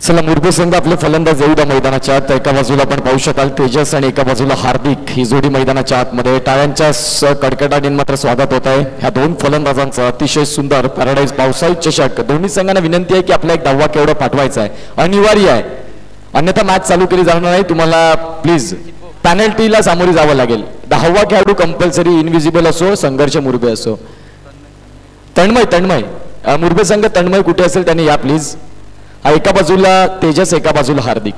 चला मुरबे संघ आपले फलंदाज येऊ द्या मैदानाच्या आत. एका बाजूला आपण पाहू शकाल तेजस आणि एका बाजूला हार्दिक ही जोडी मैदानाच्या आतमध्ये. टाळ्यांच्या कडकडाने मात्र स्वागत होत आहे ह्या दोन फलंदाजांचं. अतिशय सुंदर पॅराडाईज पावसाळी चषक. दोन्ही संघांना विनंती आहे की आपला एक धावा केवढा पाठवायचा आहे, अनिवार्य आहे, अन्यथा मॅच चालू केली जाणार नाही. तुम्हाला प्लीज पॅनल्टीला सामोरी जावं लागेल. 10वा खेळाडू कंपल्सरी इनविजिबल असो, संघर्ष मुरबे असो. तन्मय मुरबे संघ तन्मय कुठे असेल त्यांनी या प्लीज. एका बाजूला तेजस, एका बाजूला हार्दिक.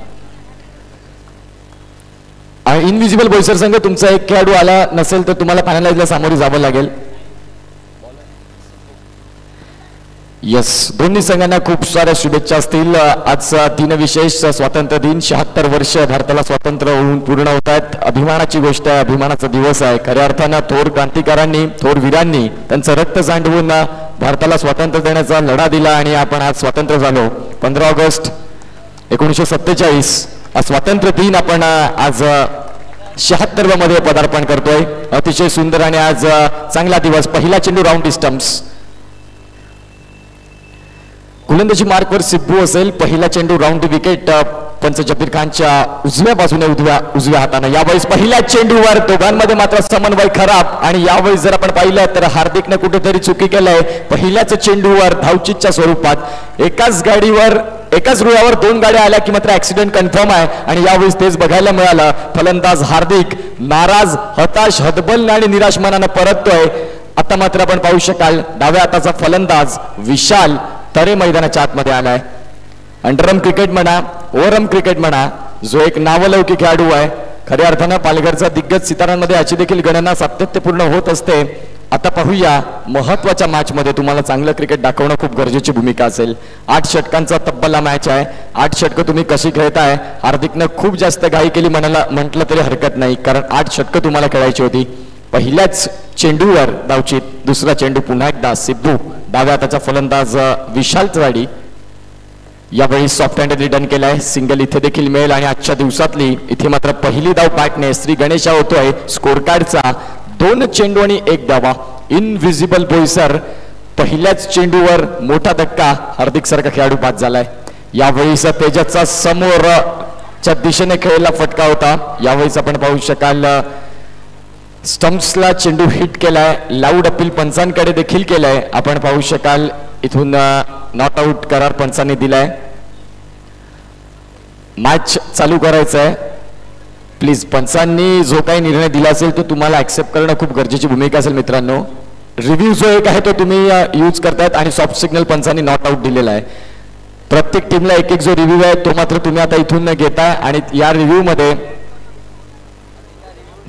इनविजिबल बोईसर संघ तुमचा एक खेळाडू आला नसेल तर तुम्हाला पॅनलाइजला सामोरी जावं लागेल. यस, दोन्ही संघांना खूप साऱ्या शुभेच्छा असतील. आजचा दिनविशेष स्वातंत्र्य दिन. 76 वर्ष भारताला स्वातंत्र्य होऊन पूर्ण होत आहेत. अभिमानाची गोष्ट आहे, अभिमानाचा दिवस आहे. खऱ्या अर्थानं थोर क्रांतिकारांनी, थोर वीरांनी त्यांचं रक्त सांडवून भारताला स्वातंत्र्य देण्याचा लढा दिला आणि आपण आज स्वातंत्र्य झालो. 15 ऑगस्ट 1947 स्वातंत्र्य दिन आपण आज 76 मध्ये पदार्पण करतोय. अतिशय सुंदर आणि आज चांगला दिवस. पहिला चेंडू राऊंड डिस्टन्स. गोलंदाजी मार्कवर सिब्बू असेल. पहिला चेंडू राऊंड विकेट पंच जबीर खानच्या उजव्या बाजूने उजव्या हाताने. यावेळेस पहिल्या चेंडूवर दोघांमध्ये मात्र समन्वय खराब. आणि यावेळेस जर आपण पाहिलं तर हार्दिकने कुठेतरी चुकी केलंय. पहिल्याच चेंडूवर धावचीतच्या स्वरूपात एकाच रुळावर 2 गाड्या आल्या की मात्र ऍक्सिडेंट कन्फर्म आहे. आणि यावेळेस तेच बघायला मिळालं. फलंदाज हार्दिक नाराज, हताश, हतबल आणि निराश मनानं परततोय. आता मात्र आपण पाहू शकाल डाव्या हाताचा फलंदाज विशाल तरे मैदानाच्या आतमध्ये आलाय. अंडरआर्म क्रिकेट म्हणा, ओव्हरआर्म क्रिकेट म्हणा, जो एक नावलौकिक खेळाडू आहे. खऱ्या अर्थानं पालघरचा दिग्गज सितारांमध्ये याची देखील गणना सातत्यपूर्ण होत असते. आता पाहूया महत्वाच्या मॅच मध्ये तुम्हाला चांगलं क्रिकेट दाखवणं खूप गरजेची भूमिका असेल. 8 षटकांचा तब्बल मॅच आहे. 8 षटकं तुम्ही कशी खेळताय. हार्दिकनं खूप जास्त घाई केली म्हटलं तरी हरकत नाही, कारण 8 षटकं तुम्हाला खेळायची होती. पहिल्याच चेंडूवर धावचीत. दुसरा चेंडू पुन्हा एकदा सिब्बू. डाव्या हाताचा फलंदाज विशाल चव्हाडी यावेळी सॉफ्ट हँडेड रिटर्न केलाय. सिंगल इथे देखील मिळेल. आणि आजच्या दिवसातली इथे मात्र पहिली धाव बॅटने श्री गणेशा होतोय. स्कोर कार्डचा 2 चेंडू आणि 1 धावा. इनविजिबल बोईसर पहिल्याच चेंडूवर मोठा धक्का. हार्दिक सारखा खेळाडू बाद झालाय. यावेळीचा तेजसचा समोरच्या दिशेने खेळलेला फटका होता. यावेळीच आपण पाहू शकाल स्टंप्सला चेंडू हिट केलाय. लाऊड अपील पंचांकडे देखील केलाय. आपण पाहू शकाल इथून नॉट आउट करार पंचांनी दिलाय. मॅच चालू करायचं आहे. प्लीज पंचांनी जो काही निर्णय दिला असेल तो तुम्हाला ऍक्सेप्ट करणं खूप गरजेची भूमिका असेल मित्रांनो. रिव्ह्यू जो एक आहे तो तुम्ही यूज करतायत आणि सॉफ्ट सिग्नल पंचांनी नॉट आउट दिलेला आहे. प्रत्येक टीमला एक जो रिव्ह्यू आहे तो मात्र तुम्ही आता इथून घेताय. आणि या रिव्ह्यू मध्ये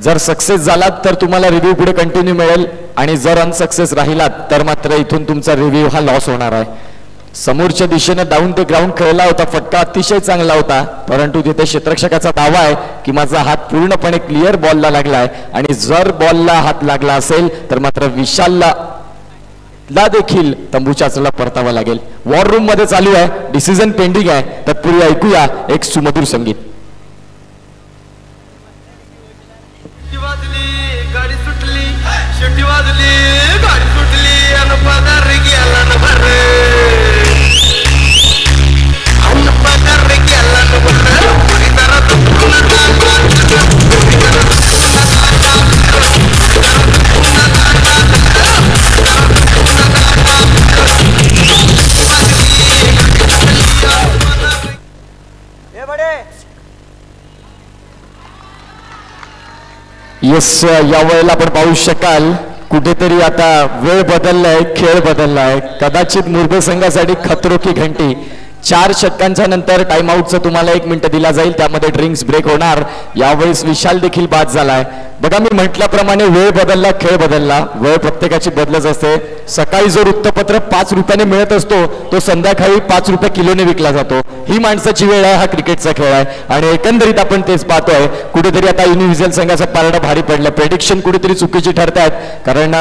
जर सक्सेस झालात तर तुम्हाला रिव्ह्यू पुढे कंटिन्यू मिळेल. आणि जर अनसक्सेस राहिलात तर मात्र इथून तुमचा रिव्ह्यू हा लॉस होणार आहे. समोरच्या दिशेने डाऊन ते ग्राउंड खेळला होता. फटका अतिशय चांगला होता. परंतु तिथे क्षेत्ररक्षकाचा दावा आहे की माझा हात पूर्णपणे क्लिअर बॉलला लागलाय. आणि जर बॉलला हात लागला असेल तर मात्र विशालला देखील तंबूच्या आचला परतावा लागेल. वॉर रूम मध्ये चालू आहे. डिसिजन पेंडिंग आहे. तत्पूर्वी ऐकूया एक सुमधुर संगीत. गाडी सुटली, शेवटी वाजली, गाडी सुटली आणि पगार गेला न भर, आणि पगार गेला न भर. येस, यावेळेला आपण पाहू शकाल कुठेतरी आता वेळ बदललाय, खेळ बदललाय. कदाचित मुरबे संघासाठी खतरो की घंटी. 4 षटकांच्या नंतर टाइम आउटचा तुम्हाला 1 मिनिट दिला जाईल, त्यामध्ये ड्रिंक्स ब्रेक होणार. यावेळेस विशाल देखील बाद झालाय. बघा मी म्हटल्याप्रमाणे वेळ बदलला, खेळ बदलला. वेळ प्रत्येकाची बदलच असते. सकाळी जो वृत्तपत्र 5 रुपयाने मिळत असतो तो संध्याकाळी 5 रुपये किलोने विकला जातो. ही माणसाची वेळ आहे, हा क्रिकेटचा खेळ आहे. आणि एकंदरीत आपण तेच पाहतोय. कुठेतरी आता इंडिव्हिज्युअल संघाचा पारडा भारी पडला. प्रेडिक्शन कुठेतरी चुकीची ठरतायत, कारण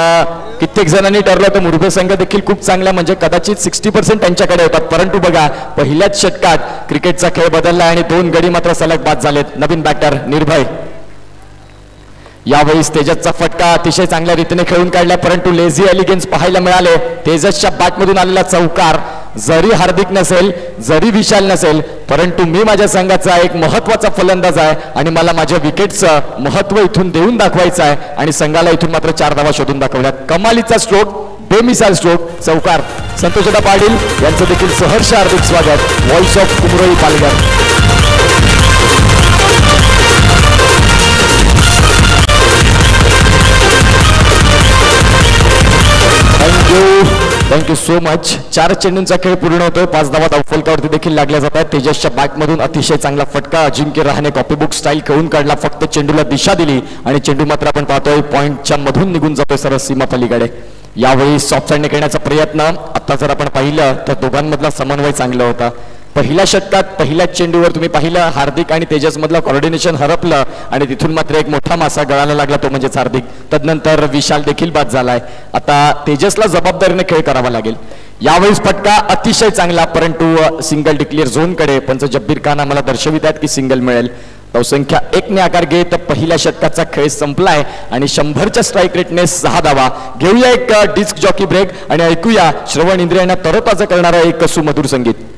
कित्येक जणांनी ठरलं तर मुरबे संघ देखील खूप चांगला, म्हणजे कदाचित 60% त्यांच्याकडे होतात. परंतु बघा पहिल्याच षटकात क्रिकेटचा खेळ बदलला आणि 2 गडी मात्र सलग बाद झालेत. नवीन बॅटर निर्भय. यावेळी तेजसचा फटका अतिशय चांगल्या रीतीने खेळून काढला, परंतु लेझी एलिगन्स पाहायला मिळाले. तेजसच्या बॅटमधून आलेला चौकार, जरी हार्दिक नसेल, जरी विशाल नसेल, परंतु मी माझ्या संघाचा एक महत्वाचा फलंदाज आहे आणि मला माझ्या विकेटचं महत्व इथून देऊन दाखवायचं आहे. आणि संघाला इथून मात्र 4 धावा शोधून दाखवल्यात. कमालीचा स्ट्रोक, बेमिसाल स्ट्रोक, चौकार. संतोषदा पाटील यांचं देखील सहर्ष हार्दिक स्वागत. Voice of Kumroi Palghar. Thank you so much. 4 चेंडूंचा खेळ पूर्ण होतोय. 5 धावा धावफलकावरती देखील लागल्या जात आहेत. तेजसच्या बॅटमधून अतिशय चांगला फटका. अजिंक्य रहाणे कॉपीबुक स्टाईल खेळून काढला, फक्त चेंडूला दिशा दिली आणि चेंडू मात्र आपण पाहतोय पॉइंटच्या मधून निघून जातोय सरळ सीमा पलीकडे. यावेळी सॉफ्ट साइडने खेळण्याचा प्रयत्न. आता जर आपण पाहिलं तर दोघांमधला समन्वय चांगला होता. पहिल्या षटकात पहिल्याच चेंडूवर तुम्ही पाहिलं हार्दिक आणि तेजस मधलं कॉर्डिनेशन हरपलं आणि तिथून मात्र एक मोठा मासा गळायला लागला, तो म्हणजेच हार्दिक. तदनंतर विशाल देखील बाद झालाय. आता तेजसला जबाबदारीने खेळ करावा लागेल. यावेळी फटका अतिशय चांगला, परंतु सिंगल डिक्लेअर झोनकडे पंच जब्बीर खान आम्हाला दर्शवितात की सिंगल मिळेल. धावसंख्या 1 ने आकार घेत पहिल्या षटकाचा खेळ संपलाय आणि 100च्या स्ट्राईक रेटने 6 धावा. घेऊया एक डिस्क जॉकी ब्रेक आणि ऐकूया श्रवण इंद्रियांना तरोताजा करणारा एक सुमधुर संगीत.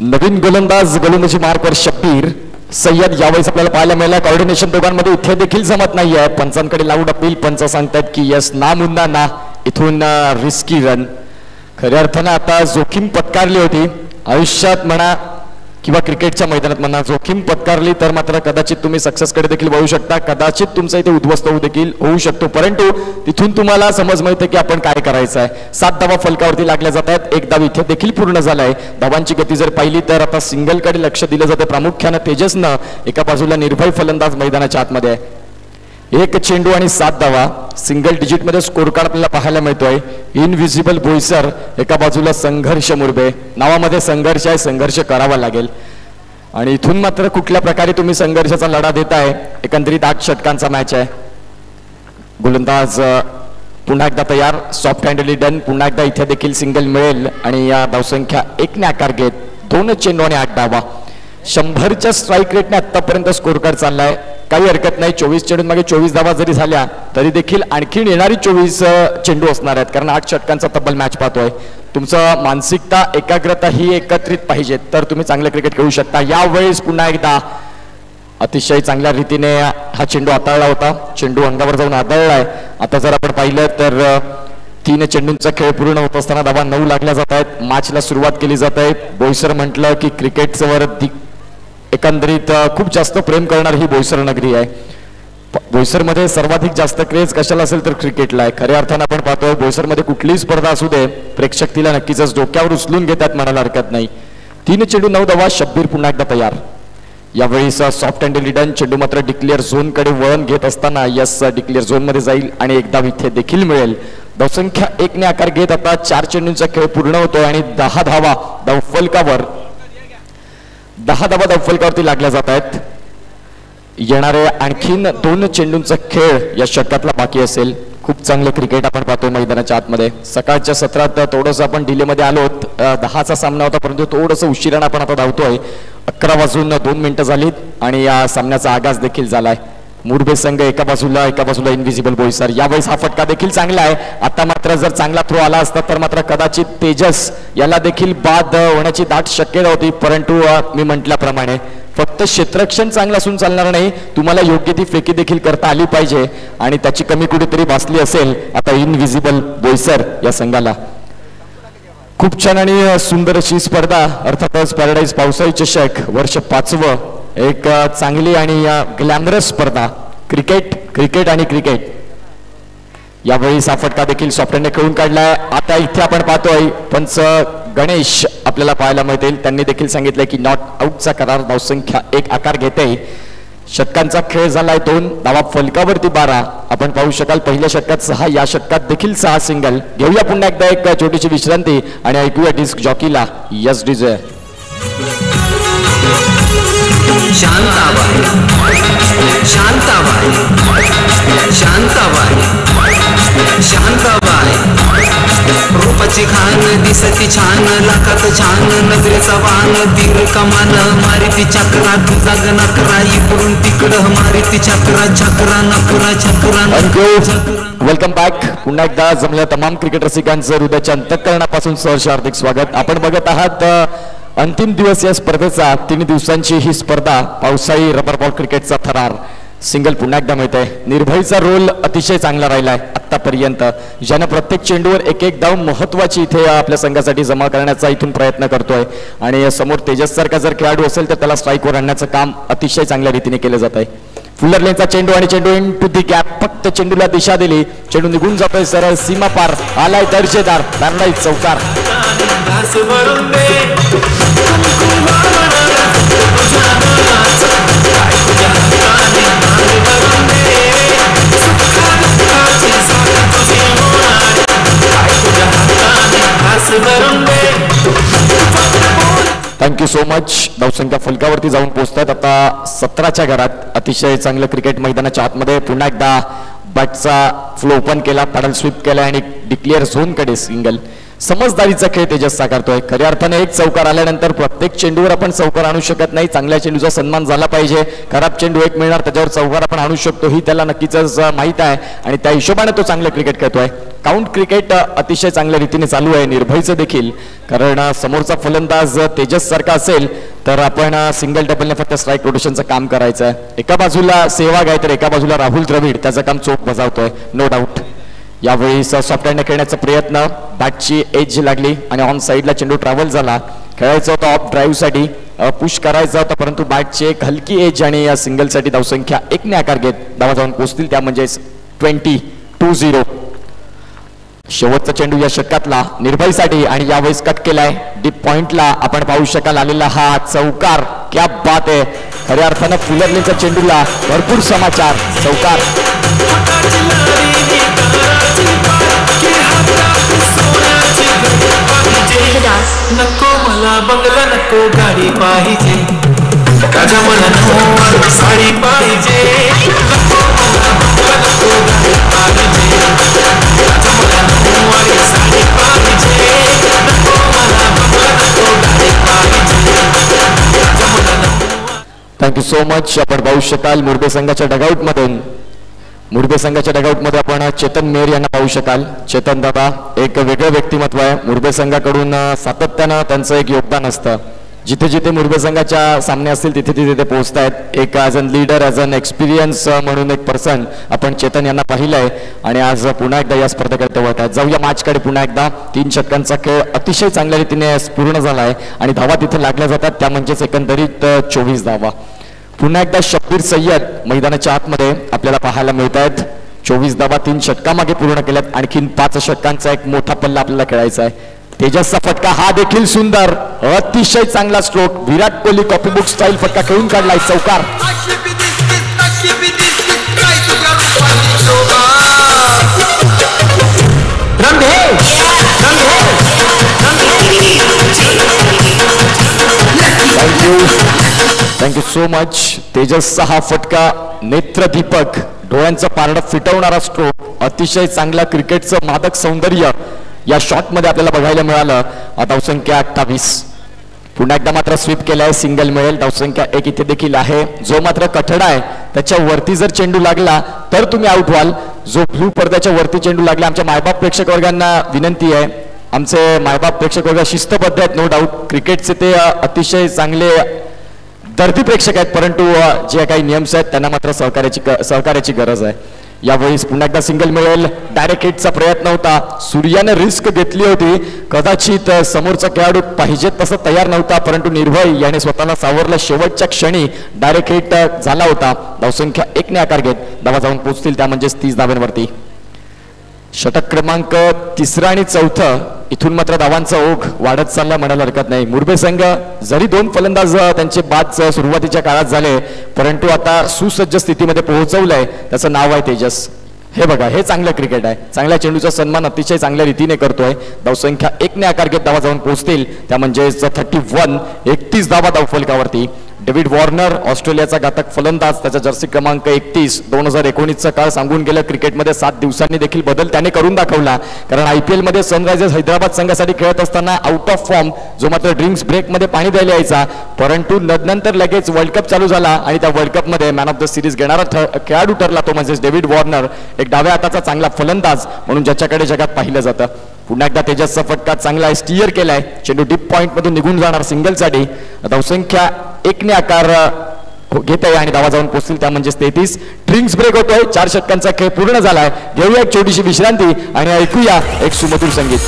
नवीन गोलंदाजी मार्कवर शब्बीर सय्यद यावेळेस आपल्याला पाहायला मिळाला. कॉर्डिनेशन दोघांमध्ये इथे देखील जमत नाहीये. पंचांकडे लाऊड अपील. पंच सांगतात की यस ना मुन्ना ना. इथून रिस्की रन. खऱ्या अर्थानं आता जोखीम पत्कारली होती आयुष्यात म्हणा किंवा क्रिकेटच्या मैदानात म्हणा. जोखीम पत्कारली तर मात्र कदाचित तुम्ही सक्सेसकडे देखील वळू शकता. कदाचित तुमचं इथे उद्ध्वस्त देखील होऊ शकतो, परंतु तिथून तुम्हाला समज मिळते की आपण काय करायचं आहे. 7 धावा फलकावरती लागल्या जात आहेत. 1 धाव इथे देखील पूर्ण झालाय. धावांची गती जर पाहिली तर आता सिंगलकडे लक्ष दिलं जातं. प्रामुख्यानं तेजसनं एका बाजूला निर्भय फलंदाज मैदानाच्या आतमध्ये आहे. 1 चेंडू आणि 7 धावा. सिंगल डिजिट मध्ये स्कोर कार्ड आपल्याला पाहायला मिळतोय. इनविजिबल बोईसर एका बाजूला संघर्ष मुरबे. नावामध्ये संघर्ष आहे, संघर्ष करावा लागेल. आणि इथून मात्र कुठल्या प्रकारे तुम्ही संघर्षाचा लढा देताय. एकंदरीत 8 षटकांचा मॅच आहे. गोलंदाज पुन्हा एकदा तयार. Soft handily done. पुन्हा एकदा इथे देखील सिंगल मिळेल आणि या धावसंख्या 1 ने आकार घेत 2 चेंडू आणि 8 धावा. 100च्या स्ट्राईक रेटने आतापर्यंत स्कोर कार्ड चाललाय. काही हरकत नाही. 24 चेंडून मागे 24 धावा जरी झाल्या तरी देखील आणखीन येणारी 24 चेंडू असणार आहेत, कारण 8 षटकांचा तब्बल मॅच पाहतोय. तुमचं मानसिकता एकाग्रता ही एकत्रित पाहिजे तर तुम्ही चांगलं क्रिकेट खेळू शकता. यावेळेस पुन्हा एकदा अतिशय चांगल्या रीतीने हा चेंडू हाताळला होता. चेंडू अंगावर जाऊन आदळलाय. आता जर आपण पाहिलं तर 3 चेंडूंचा खेळ पूर्ण होत असताना धावा 9 लागल्या जात आहेत. मॅचला सुरुवात केली जात आहे. बोईसर म्हटलं की क्रिकेटवर एकंदरीत खूप जास्त प्रेम करणारी ही बोईसर नगरी आहे. बोईसरमध्ये सर्वाधिक जास्त क्रेज कशाला असेल तर क्रिकेटला आहे. खऱ्या अर्थानं आपण पाहतोय बोईसरमध्ये कुठलीही स्पर्धा असू दे प्रेक्षक तिला नक्कीच डोक्यावर उचलून घेतात, म्हणायला हरकत नाही. 3 चेंडू 9 धावा. शब्बीर पुन्हा एकदा तयार. यावेळी सॉफ्ट हँड लिडन. चेंडू मात्र डिक्लेअर झोन कडे वळण घेत असताना यस डिक्लेअर झोन मध्ये जाईल आणि एक धाव इथे देखील मिळेल. धावसंख्या 1 ने आकार घेत आता 4 चेंडूंचा खेळ पूर्ण होतोय आणि 10 धावा धावफलकावर 10 धावा धावफलकावरती लागल्या जात आहेत. येणारे आणखीन 2 चेंडूंचा खेळ या षटकातला बाकी असेल. खूप चांगलं क्रिकेट आपण पाहतोय मैदानाच्या आतमध्ये. सकाळच्या सत्रात थोडंसं आपण डिलेमध्ये आलोत. 10चा सामना होता परंतु थोडंसं उशिरानं आपण आता धावतोय. 11 वाजून 2 मिनिटं झालीत आणि या सामन्याचा आगाज देखील झालाय. मुरबे संघ एका बाजूला इनविजिबल बोईसर. यावेळेस हा फटका देखील चांगला आहे. आता मात्र जर चांगला थ्रो आला असता तर मात्र कदाचित तेजस याला देखील बाद होण्याची दाट शक्यता होती. परंतु मी म्हटल्याप्रमाणे फक्त क्षेत्ररक्षण चांगलं असून चालणार नाही, तुम्हाला योग्य ती फेकी देखील करता आली पाहिजे आणि त्याची कमी कुठेतरी भासली असेल आता इनविजिबल बोईसर या संघाला. खूप छान आणि सुंदर अशी स्पर्धा अर्थातच पॅराडाईज पावसाळी चषक वर्ष 5वं. एक चांगली आणि ग्लॅमरस स्पर्धा. क्रिकेट आणि क्रिकेट. यावेळी हा फटका देखील सॉफ्टहँडने खेळून काढलाय. आता इथे आपण पाहतोय पंच गणेश आपल्याला पाहायला मिळतील. त्यांनी देखील सांगितलंय की नॉट आउटचा करार धावसंख्या 1 आकार घेते. षटकांचा खेळ झालाय 2 धावा फलकावरती 12. आपण पाहू शकाल पहिल्या षटकात 6, या षटकात देखील 6 सिंगल. घेऊया पुन्हा एकदा एक छोटीशी विश्रांती आणि ऐकूया डिस्क जॉकीला. Yes DJ. शांताबाई शांताबाई शांताबाई शांताबाई रूपाची खान दिसती छान, लाखात छान नजरेचा वाण, तीर कमान मारिती चक्रा, तुझा नकरा इकडून तिकडं मारिती चक्रा चक्रा नकरा चक्रा. Welcome back. पुन्हा एकदा जमलेल्या तमाम क्रिकेट रसिकांचं हृदयाच्या अंतःकरणापासून सहर्ष हार्दिक स्वागत. आपण बघत आहात अंतिम दिवस या स्पर्धेचा. 3 दिवसांची ही स्पर्धा. पावसाळी रबर बॉल क्रिकेटचा थरार. सिंगल पुन्हा एकदा मिळतंय. निर्भयचा रोल अतिशय चांगला राहिलाय आतापर्यंत, ज्यानं प्रत्येक चेंडूवर एक धाव महत्वाची इथे आपल्या संघासाठी जमा करण्याचा इथून प्रयत्न करतोय. आणि समोर तेजस सारखा जर खेळाडू असेल तर त्याला स्ट्राईकवर आणण्याचं काम अतिशय चांगल्या रीतीने केलं जात आहे. फुलर लेनचा चेंडू आणि चेंडू इन टू दी गॅप. फक्त चेंडूला दिशा दिली, चेंडू निघून जातोय सरळ सीमा पार. आलाय दर्जेदार पॅराडाईज चौकार. Thank you so much. धावसंख्या फलकावरती जाऊन पोहोचतात आता 17च्या घरात. अतिशय चांगलं क्रिकेट मैदानाच्या आतमध्ये. पुन्हा एकदा बॅटचा फ्लो ओपन केला, पॅडल स्वीप केला आणि डिक्लेअर झोनकडे सिंगल. समजदारीचा खेळ तेजस साकारतोय. खऱ्या अर्थाने एक चौकार आल्यानंतर प्रत्येक चेंडूवर आपण चौकार आणू शकत नाही. चांगल्या चेंडूचा सन्मान झाला पाहिजे. खराब चेंडू एक मिळणार, त्याच्यावर चौकार आपण आणू शकतो ही त्याला नक्कीच माहित आहे आणि त्या हिशोबाने तो चांगलं क्रिकेट खेळतोय. काउंट क्रिकेट अतिशय चांगल्या रीतीने चालू आहे निर्भयचं देखील. कारण समोरचा फलंदाज तेजस सारखा असेल तर आपण सिंगल डबलने फक्त स्ट्राईक रोटेशनचं काम करायचं आहे. एका बाजूला सेहवाग आहे तर एका बाजूला राहुल द्रविड त्याचं काम चोख बजावतोय. No doubt. यावेळी सॉफ्टहँडने खेळण्याचा प्रयत्न. बॅटची एज लागली आणि ऑन साईडला चेंडू ट्रॅव्हल झाला. खेळायचा होता ऑफ ड्राईव्हसाठी, पुश करायचा होता परंतु बॅटची एक हलकी एज आणि या सिंगलसाठी धावसंख्या 1 ने आकार घेत धावा जाऊन पोहोचतील. त्या म्हणजे 20-0. शेवटचा चेंडू या षटकातला निर्भयसाठी आणि यावेळेस कट केलाय डीप पॉइंटला. आपण पाहू शकाल आलेला हा चौकार. क्या बात आहे. खऱ्या अर्थानं फुलरलीचा चेंडूला भरपूर समाचार. चौकार. नको मला बंगला नको गाडी पाहिजे, राजा मला नको साडी पाहिजे. नको मला बंगला नको गाडी पाहिजे, राजा मला नको साडी पाहिजे. नको मला बंगला नको गाडी पाहिजे, राजा मला नको. Thank you so much. आपण पाहू शकाल मुरबे संघाच्या डगआउटमध्ये आपण चेतन मेहर यांना पाहू शकाल. चेतन दादा एक वेगळं व्यक्तिमत्व आहे. मुरबे संघाकडून सातत्यानं त्यांचं एक योगदान असतं. जिथे जिथे मुरबे संघाच्या सामने असतील तिथे तिथे ते पोहोचतायत. एक as an leader, as an experience म्हणून एक पर्सन आपण चेतन यांना पाहिलंय आणि आज पुन्हा एकदा या स्पर्धेकडे ते वळत आहेत. जाऊया मॅचकडे पुन्हा एकदा. 3 षटकांचा खेळ अतिशय चांगल्या रीतीने पूर्ण झाला आहे आणि धावा तिथे लागल्या जातात. त्या म्हणजेच एकंदरीत 24 धावा. पुन्हा एकदा शब्बीर सय्यद मैदानाच्या आतमध्ये आपल्याला पाहायला मिळत आहेत. 24 धावा 3 षटकामागे पूर्ण केल्यात. आणखीन 5 षटकांचा एक मोठा पल्ला आपल्याला खेळायचा आहे. तेजसचा फटका हा देखील सुंदर, अतिशय चांगला stroke. Virat Kohli copybook style फटका खेळून काढलाय. चौकार. Thank you so much. तेजसचा हा फटका नेत्रदीपक, डोळ्यांचं पारडं फिटवणारा स्ट्रोक. अतिशय चांगला क्रिकेटचं मादक सौंदर्य या शॉट मध्ये आपल्याला बघायला मिळालं. धावसंख्या 28. पुन्हा एकदा मात्र स्वीप केलाय, सिंगल मिळेल. धावसंख्या 1 इथे देखील आहे. जो मात्र कठडा आहे त्याच्या वरती जर चेंडू लागला तर तुम्ही आउट व्हाल. जो ब्लू पडद्याच्या वरती चेंडू लागला, आमच्या मायबाप प्रेक्षक वर्गांना विनंती आहे, आमचे मायबाप प्रेक्षक वर्ग शिस्तबद्ध आहेत नो डाऊट, क्रिकेटचे ते अतिशय चांगले दर्दी प्रेक्षक आहेत, परंतु जे काही नियम्स आहेत त्यांना मात्र सहकार्याची गरज आहे. यावेळेस पुन्हा एकदा सिंगल मिळेल. डायरेक्ट हिटचा प्रयत्न होता, सूर्याने रिस्क घेतली होती, कदाचित समोरचा खेळाडू पाहिजे तसं तयार नव्हता, परंतु निर्भय याने स्वतःला सावरलं. शेवटच्या क्षणी डायरेक्ट हिट झाला होता. धावसंख्या 1 ने आकार घेत धावा जाऊन पोहोचतील, त्या म्हणजेच 30 धाव्यांवरती. षटक क्रमांक 3 आणि 4 इथून मात्र धावांचा ओघ वाढत चालला म्हणायला हरकत नाही. मुरबे संघ जरी 2 फलंदाज त्यांचे बाद सुरुवातीच्या काळात झाले, परंतु आता सुसज्ज स्थितीमध्ये पोहोचवलंय. त्याचं नाव आहे तेजस. हे बघा, हे चांगलं क्रिकेट आहे. चांगल्या चेंडूचा सन्मान अतिशय चांगल्या रीतीने करतोय. धावसंख्या 1 ने आकार घेत धावा जाऊन पोहोचतील, त्या म्हणजेच 31. 31 धावा धावफलकावरती. डेव्हिड वॉर्नर ऑस्ट्रेलियाचा घातक फलंदाज, त्याचा जर्सी क्रमांक 31. 2019चा काळ सांगून गेलं. क्रिकेटमध्ये 7 दिवसांनी देखील बदल त्याने करून दाखवला, कारण IPL मध्ये सनरायझर्स हैदराबाद संघासाठी खेळत असताना आउट ऑफ फॉर्म, जो मात्र ड्रिंक्स ब्रेकमध्ये पाणी द्यायला यायचा, परंतु नंतर लगेच वर्ल्ड कप चालू झाला आणि त्या वर्ल्ड कपमध्ये मॅन ऑफ द सिरीज घेणारा खेळाडू ठरला, तो म्हणजे डेव्हिड वॉर्नर. एक डाव्या हाताचा चांगला फलंदाज म्हणून ज्याच्याकडे जगात पाहिलं जातं. पुन्हा एकदा तेजसचा फटका चांगला आहे, स्टियर केलाय, चेंडू डीप पॉइंट मधून निघून जाणार सिंगलसाठी. धावसंख्या 1 ने आकार घेत आहे आणि धावा जाऊन पोहोचतील, त्या म्हणजेच 33. ड्रिंक्स ब्रेक होतोय. 4 षटकांचा खेळ पूर्ण झालाय. घेऊया एक छोटीशी विश्रांती आणि ऐकूया एक सुमधुर संगीत.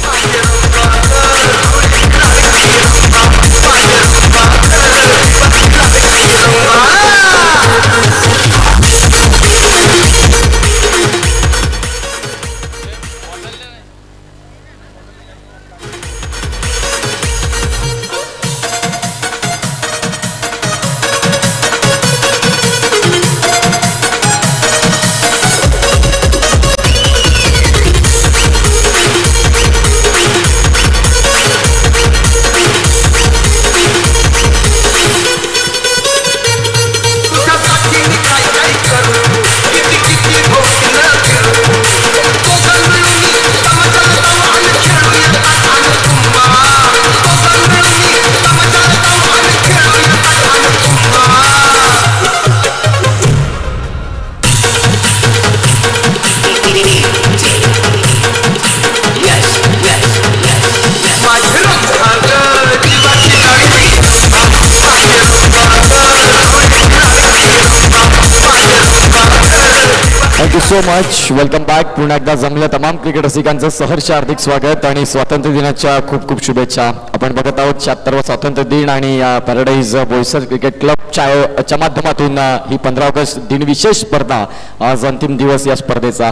Thank you so much. Welcome back. पुन्हा एकदा जमल्या तमाम क्रिकेट रसिकांचं सहर्ष हार्दिक स्वागत आणि स्वातंत्र्य दिनाच्या खूप खूप शुभेच्छा. आपण बघत आहोत 76वा स्वातंत्र्य दिन आणि पॅराडाईज बोईसर क्रिकेट क्लबच्या माध्यमातून ही 15 ऑगस्ट दिनविशेष स्पर्धा. आज अंतिम दिवस या स्पर्धेचा.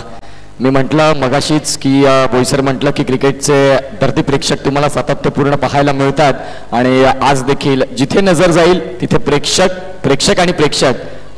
मी म्हटलं मगाशीच की बोईसर म्हटलं की क्रिकेटचे दर्दी प्रेक्षक तुम्हाला सातत्यपूर्ण पाहायला मिळतात आणि आज देखील जिथे नजर जाईल तिथे प्रेक्षक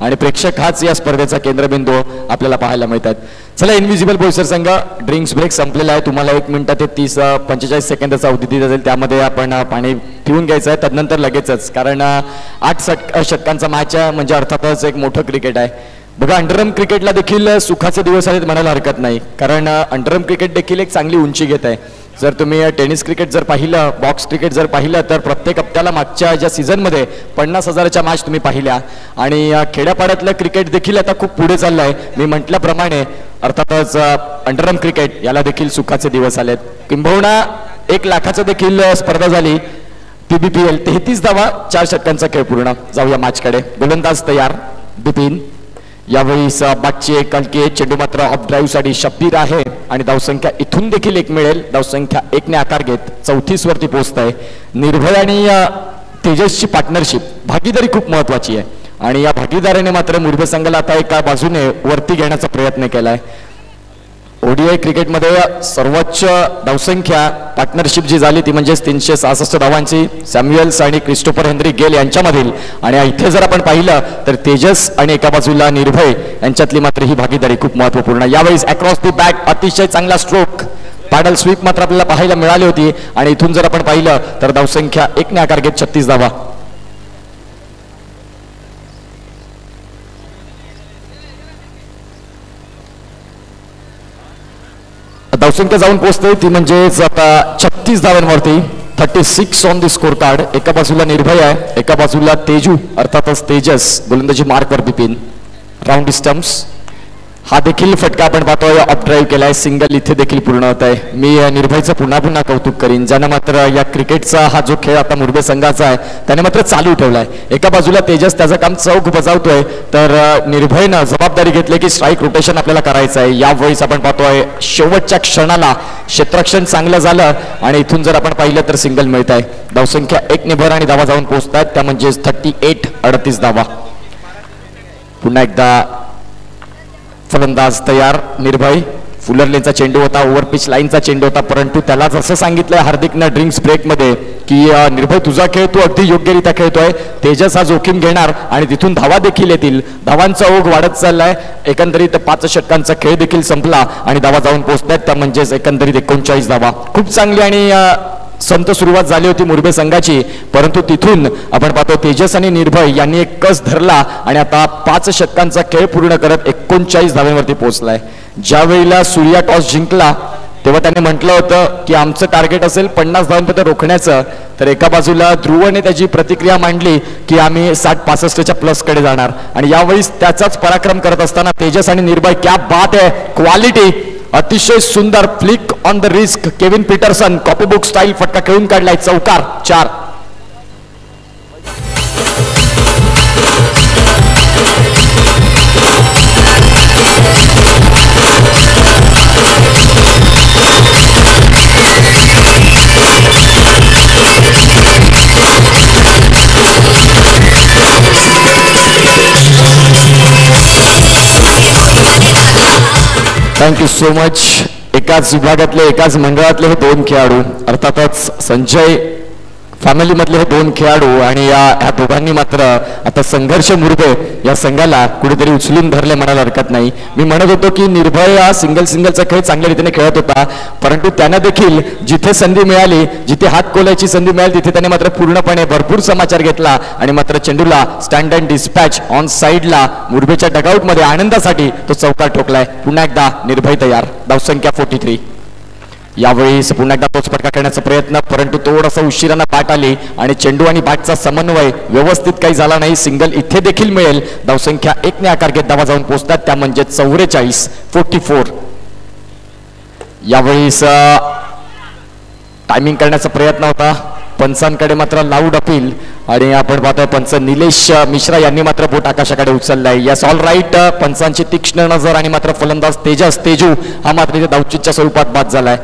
आणि प्रेक्षक हाच या स्पर्धेचा केंद्रबिंदू आपल्याला पाहायला मिळतात. चला, इनविजिबल बोईसर संघ ड्रिंक्स ब्रेक संपलेला आहे. तुम्हाला 1 मिनिट ते 45 सेकंदाचा अवधी दिला जाईल, त्यामध्ये आपण पाणी पिऊन घ्यायचं आहे. त्यानंतर लगेचच, कारण 8 षटकांचा मॅच आहे, म्हणजे अर्थातच एक मोठं क्रिकेट आहे. बघा, अंडरआर्म क्रिकेटला देखील सुखाचे दिवस आहेत म्हणायला हरकत नाही, कारण अंडरआर्म क्रिकेट देखील एक चांगली उंची घेत आहे. जर तुम्ही टेनिस क्रिकेट जर पाहिलं, बॉक्स क्रिकेट जर पाहिलं, तर प्रत्येक हप्त्याला मागच्या ज्या सीझनमध्ये 50,000च्या मॅच तुम्ही पाहिल्या आणि खेड्यापाड्यातलं क्रिकेट देखील आता खूप पुढे चाललं आहे. मी म्हटल्याप्रमाणे अर्थातच अंडरआर्म क्रिकेट याला देखील सुखाचे दिवस आलेत. किंबहुना 1 लाखाचं देखील स्पर्धा झाली. PBPL 33 धावा, 4 षटकांचा खेळ पूर्ण. जाऊया मॅचकडे. गोलंदाज तयार बिपिन. यावेळी बागची एक हलकी चेंडू मात्र ऑफ ड्राईव्ह साठी शब्बीर आहे आणि धावसंख्या इथून देखील 1 मिळेल. धावसंख्या 1 ने आकार घेत 34 वरती पोहोचत आहे. निर्भय आणि तेजसची पार्टनरशिप, भागीदारी खूप महत्वाची आहे आणि या भागीदारीने मात्र मुरबे संघाला आता एका बाजूने वरती घेण्याचा प्रयत्न केलाय. ODI क्रिकेटमध्ये सर्वोच्च धावसंख्या पार्टनरशिप जी झाली ती म्हणजे 366 धावांची सॅम्युएल्स आणि क्रिस्टोफर हेनरी गेल यांच्यामधील. आणि इथे जर आपण पाहिलं तर तेजस आणि एका बाजूला निर्भय यांच्यातली मात्र ही भागीदारी खूप महत्वपूर्ण. यावेळी अक्रॉस दी बॅक अतिशय चांगला स्ट्रोक, पॅडल स्वीप मात्र आपल्याला पाहायला मिळाली होती आणि इथून जर आपण पाहिलं तर धावसंख्या 1 ने आकार घेत 36 धावा. धावसंख्या जाऊन पोहोचते ती म्हणजेच आता 36 धावांवरती 36 ऑन द स्कोर कार्ड. एका बाजूला निर्भय आहे, एका बाजूला तेजू अर्थातच तेजस, गोलंदाजी मार्कवर बिपिन. राऊंड स्टम्प्स हा देखील फटका आपण पाहतोय, अप ड्राईव्ह केलाय, सिंगल इथे देखील पूर्ण होत आहे. मी निर्भयचं पुन्हा पुन्हा कौतुक करीन, ज्यानं मात्र या क्रिकेटचा हा जो खेळ आता मुरबे संघाचा आहे त्याने मात्र चालू ठेवलाय. एका बाजूला तेजस त्याचं काम चौक बजावतोय, तर निर्भयनं जबाबदारी घेतली की स्ट्राईक रोटेशन आपल्याला करायचं आहे. यावेळेस आपण पाहतोय शेवटच्या क्षणाला क्षेत्ररक्षण चांगलं झालं आणि इथून जर आपण पाहिलं तर सिंगल मिळत आहे. धावसंख्या 1 ने भर आणि धावा जाऊन पोहोचतात त्या म्हणजेच 38 धावा. पुन्हा एकदा फलंदाज तयार निर्भय. फुलर लेनचा चेंडू होता, ओव्हर पिच लाईनचा चेंडू होता, परंतु त्याला जसं सांगितलंय हार्दिकनं ड्रिंक्स ब्रेकमध्ये की निर्भय तुझा खेळ तू अगदी योग्यरित्या खेळतोय, तेजस हा जोखीम घेणार आणि तिथून धावा देखील येतील. धावांचा ओघ वाढत चाललाय. एकंदरीत 5 षटकांचा खेळ देखील संपला आणि धावा जाऊन पोहोचतात त्या म्हणजेच एकंदरीत 39 धावा. खूप चांगली आणि संत सुरुवात झाली होती मुरबे संघाची, परंतु तिथून आपण पाहतो तेजस आणि निर्भय यांनी एक कस धरला आणि आता 5 षटकांचा खेळ पूर्ण करत 39 धाव्यांवरती पोहोचलाय. ज्या वेळेला सूर्या टॉस जिंकला तेव्हा त्याने म्हटलं होतं की आमचं टार्गेट असेल 50 धावांपर्यंत रोखण्याचं, तर एका बाजूला ध्रुवने त्याची प्रतिक्रिया मांडली की आम्ही 60-65च्या प्लसकडे जाणार आणि यावेळी त्याचाच पराक्रम करत असताना तेजस आणि निर्भय क्या बात आहे, क्वालिटी अतिशय सुंदर flick on the risk. Kevin Pietersen copybook style फटका खेळून काढलाय, चौकार 4. Thank you so much. एकाच विभागातले एकाच मंडळातले हे 2 खेळाडू, अर्थातच संजय फॅमिलीमधले हे 2 खेळाडू आणि या दोघांनी मात्र आता संघर्ष मुरबे या संघाला कुठेतरी उचलून धरले म्हणायला हरकत नाही. मी म्हणत होतो की निर्भय हा सिंगलचा खेळ चांगल्या रीतीने खेळत होता, परंतु त्यांना देखील जिथे संधी मिळाली, जिथे हात कोलायची संधी मिळाली तिथे त्याने मात्र पूर्णपणे भरपूर समाचार घेतला आणि मात्र चेंडूला स्टँड अँड डिस्पॅच ऑन साईडला मुरबेच्या डगआउटमध्ये आनंदासाठी तो चौकार ठोकलाय. पुन्हा एकदा निर्भय तयार. धावसंख्या 43. यावेळी पुन्हा एकदा तोच फटका करण्याचा प्रयत्न, परंतु थोडासा उशिरानं बॅट आली आणि चेंडू आणि बॅटचा समन्वय व्यवस्थित काही झाला नाही. सिंगल इथे देखील मिळेल. धावसंख्या 1 ने आकार घेत धावा जाऊन पोहोचतात त्या म्हणजे 44. यावेळी टायमिंग करण्याचा प्रयत्न होता, पंचांकडे मात्र लाऊड अपील आणि आपण पाहतोय पंच निलेश मिश्रा यांनी मात्र बोट आकाशाकडे उचललाय. Yes all right. पंचांची तीक्ष्ण नजर आणि मात्र फलंदाज तेजू हा मात्र इथे धावचीच्या स्वरूपात बाद झालाय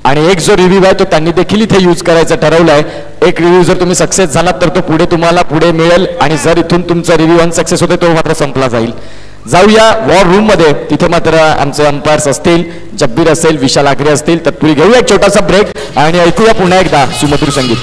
आणि एक जो रिव्ह्यू आहे तो त्यांनी देखील इथे यूज करायचा ठरवलाय. एक रिव्ह्यू जर तुम्ही सक्सेस झालात तर तो तुम्हाला पुढे मिळेल आणि जर इथून तुमचा रिव्ह्यू अनसक्सेस होते तो मात्र संपला जाईल. जाऊया वॉर रूम मध्ये, तिथे मात्र आमचे अंपायर्स असतील, जब्बीर असेल, विशाल आगरे असतील. तर तुम्ही घेऊया एक छोटासा ब्रेक आणि ऐकूया पुन्हा एकदा सुमधुर संगीत.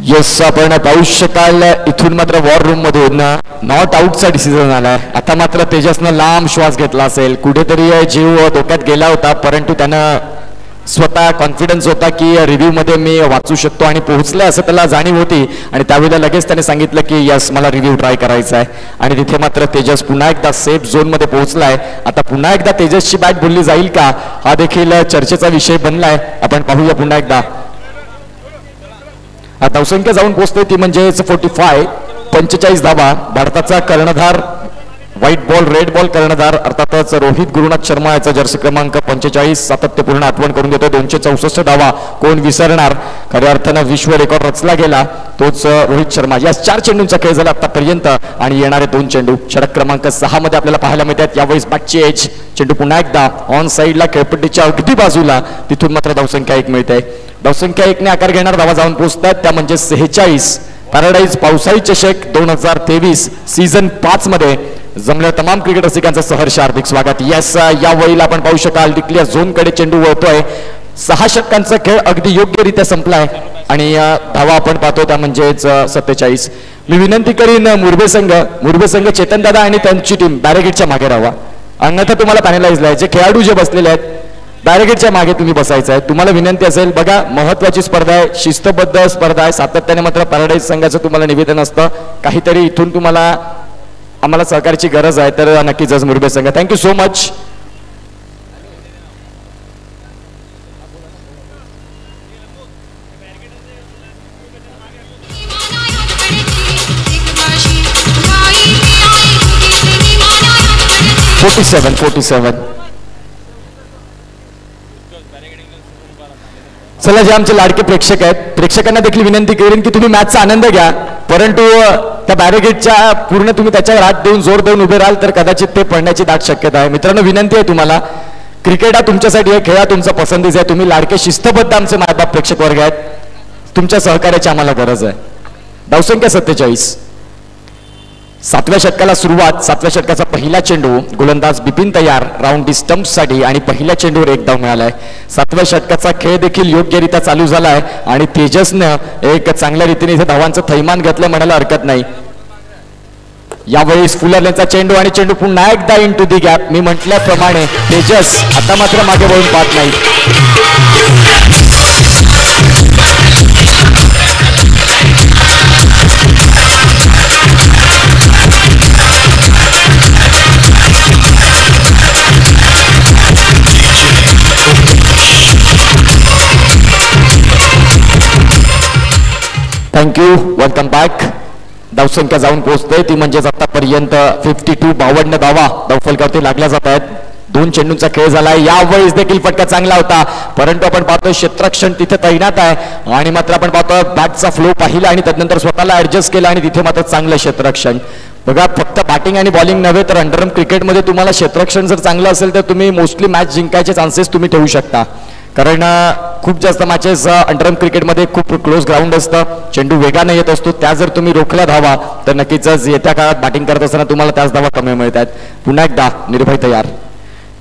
येस, आपण पाहू शकाल इथून मात्र वॉर रूम मधून नॉट आउटचा डिसिजन आलाय. आता मात्र तेजसनं लांब श्वास घेतला असेल, कुठेतरी जीव धोक्यात गेला होता, परंतु त्यानं स्वतः कॉन्फिडन्स होता की रिव्ह्यू मध्ये मी वाचू शकतो आणि पोहोचलाय असं त्याला जाणीव होती आणि त्यावेळेला लगेच त्याने सांगितलं की यस मला रिव्ह्यू ट्राय करायचा आहे आणि तिथे मात्र तेजस पुन्हा एकदा सेफ झोन मध्ये पोहोचलाय. आता पुन्हा एकदा तेजसची बॅट बोलली जाईल का हा देखील चर्चेचा विषय बनलाय. आपण पाहूया पुन्हा एकदा. धावसंख्या जाऊन पोहोचते ती म्हणजे 45 धावा. भारताचा कर्णधार व्हाईट बॉल रेड बॉल कर्णधार अर्थातच रोहित गुरुनाथ शर्मा याचा जर्सी क्रमांक 45 सातत्यपूर्ण आठवण करून देतो. 264 धावा कोण विसरणार. खऱ्या अर्थानं विश्व रेकॉर्ड रचला गेला तोच रोहित शर्मा. या 4 चेंडूंचा खेळ झाला आतापर्यंत आणि येणारे 2 चेंडू षटक क्रमांक 6 मध्ये आपल्याला पाहायला मिळतात. यावेळी बॅटची एज. चेंडू पुन्हा एकदा ऑन साईडला खेळपट्टीच्या अगदी बाजूला, तिथून मात्र धावसंख्या 1 मिळते. धावसंख्या 1 ने आकार घेणार धावा जाऊन पोहोचतात त्या म्हणजे 46. पॅराडाईज पावसाळी चषक 2023 सीझन 5 मध्ये जमल्या तमाम क्रिकेट रसिकांचं सहर्ष हार्दिक स्वागत. यस, या वेळेला आपण पाहू शकाल डिक्लिअर झोन कडे चेंडू वळतोय. 6 षटकांचा खेळ अगदी योग्यरित्या संपलाय आणि धावा आपण पाहतो त्या म्हणजेच 47. मी विनंती करीन मुरबे संघ चेतन दादा आणि त्यांची टीम बॅरिगेटच्या मागे राहावा. अन्यथा तुम्हाला पॅनलाइज लावायचे खेळाडू जे बसलेले आहेत बॅरिगेटच्या मागे तुम्ही बसायचं आहे. तुम्हाला विनंती असेल बघा महत्वाची स्पर्धा आहे, शिस्तबद्ध स्पर्धा आहे. सातत्याने मात्र पॅराडाईज संघाचं तुम्हाला निवेदन असतं काहीतरी इथून तुम्हाला आम्हाला सहकार्याची गरज आहे तर नक्कीच मुरबे संघ. Thank you so much. चला, जे आमचे लाडके प्रेक्षक आहेत प्रेक्षकांना देखील विनंती करेन की तुम्ही मॅचचा आनंद घ्या, परंतु त्या बॅरिगेटच्या पूर्ण तुम्ही त्याच्यावर हात देऊन जोर देऊन उभे राहाल तर कदाचित ते पडण्याची दाट शक्यता आहे. मित्रांनो, विनंती आहे तुम्हाला, क्रिकेट हा तुमच्यासाठी आहे, खेळ हा तुमचा पसंतीचा आहे. तुम्ही लाडके शिस्तबद्ध आमचे मायबाप प्रेक्षक वर्ग आहेत, तुमच्या सहकार्याची आम्हाला गरज आहे. धावसंख्या 47. 7व्या षटकाला सुरुवात. 7व्या षटकाचा पहिला चेंडू, गोलंदाज बिपिन तयार राऊंड स्टंप्ससाठी आणि पहिल्या चेंडूवर 1 धाव मिळालाय. 7व्या षटकाचा खेळ देखील योग्यरित्या चालू झालाय आणि तेजसनं एक चांगल्या रीतीने इथे धावांचं थैमान घेतलं म्हणायला हरकत नाही. यावेळी फुलरलेचा चेंडू आणि चेंडू पुन्हा एकदा इन टू दी गॅप. मी म्हटल्याप्रमाणे तेजस आता मात्र मागे वळून पाहत नाही. Thank you, welcome back. धावसंख्या जाऊन पोहोचते ती म्हणजेच आतापर्यंत 52 धावा धावफलकावरती लागल्या जात आहेत. 2 चेंडूंचा खेळ झालाय. यावेळेस देखील फटका चांगला होता, परंतु आपण पाहतोय क्षेत्ररक्षण तिथे तैनात आहे आणि मात्र आपण पाहतोय बॅटचा फ्लो पाहिला आणि त्यानंतर स्वतःला ऍडजस्ट केला आणि तिथे मात्र चांगलं क्षेत्ररक्षण. बघा, फक्त बॅटिंग आणि बॉलिंग नव्हे तर अंडरआर्म क्रिकेटमध्ये तुम्हाला क्षेत्ररक्षण जर चांगलं असेल तर तुम्ही मोस्टली मॅच जिंकायचे चान्सेस तुम्ही ठेवू शकता, कारण खूप जास्त मॅचेस अंडरआर्म क्रिकेटमध्ये खूप क्लोज ग्राउंड असतं, चेंडू वेगाने येत असतो. त्या जर तुम्ही रोखल्या धावा तर नक्कीच येत्या काळात बॅटिंग करत असताना तुम्हाला त्याच धावा कमी मिळत आहेत. पुन्हा एकदा निर्भय तयार.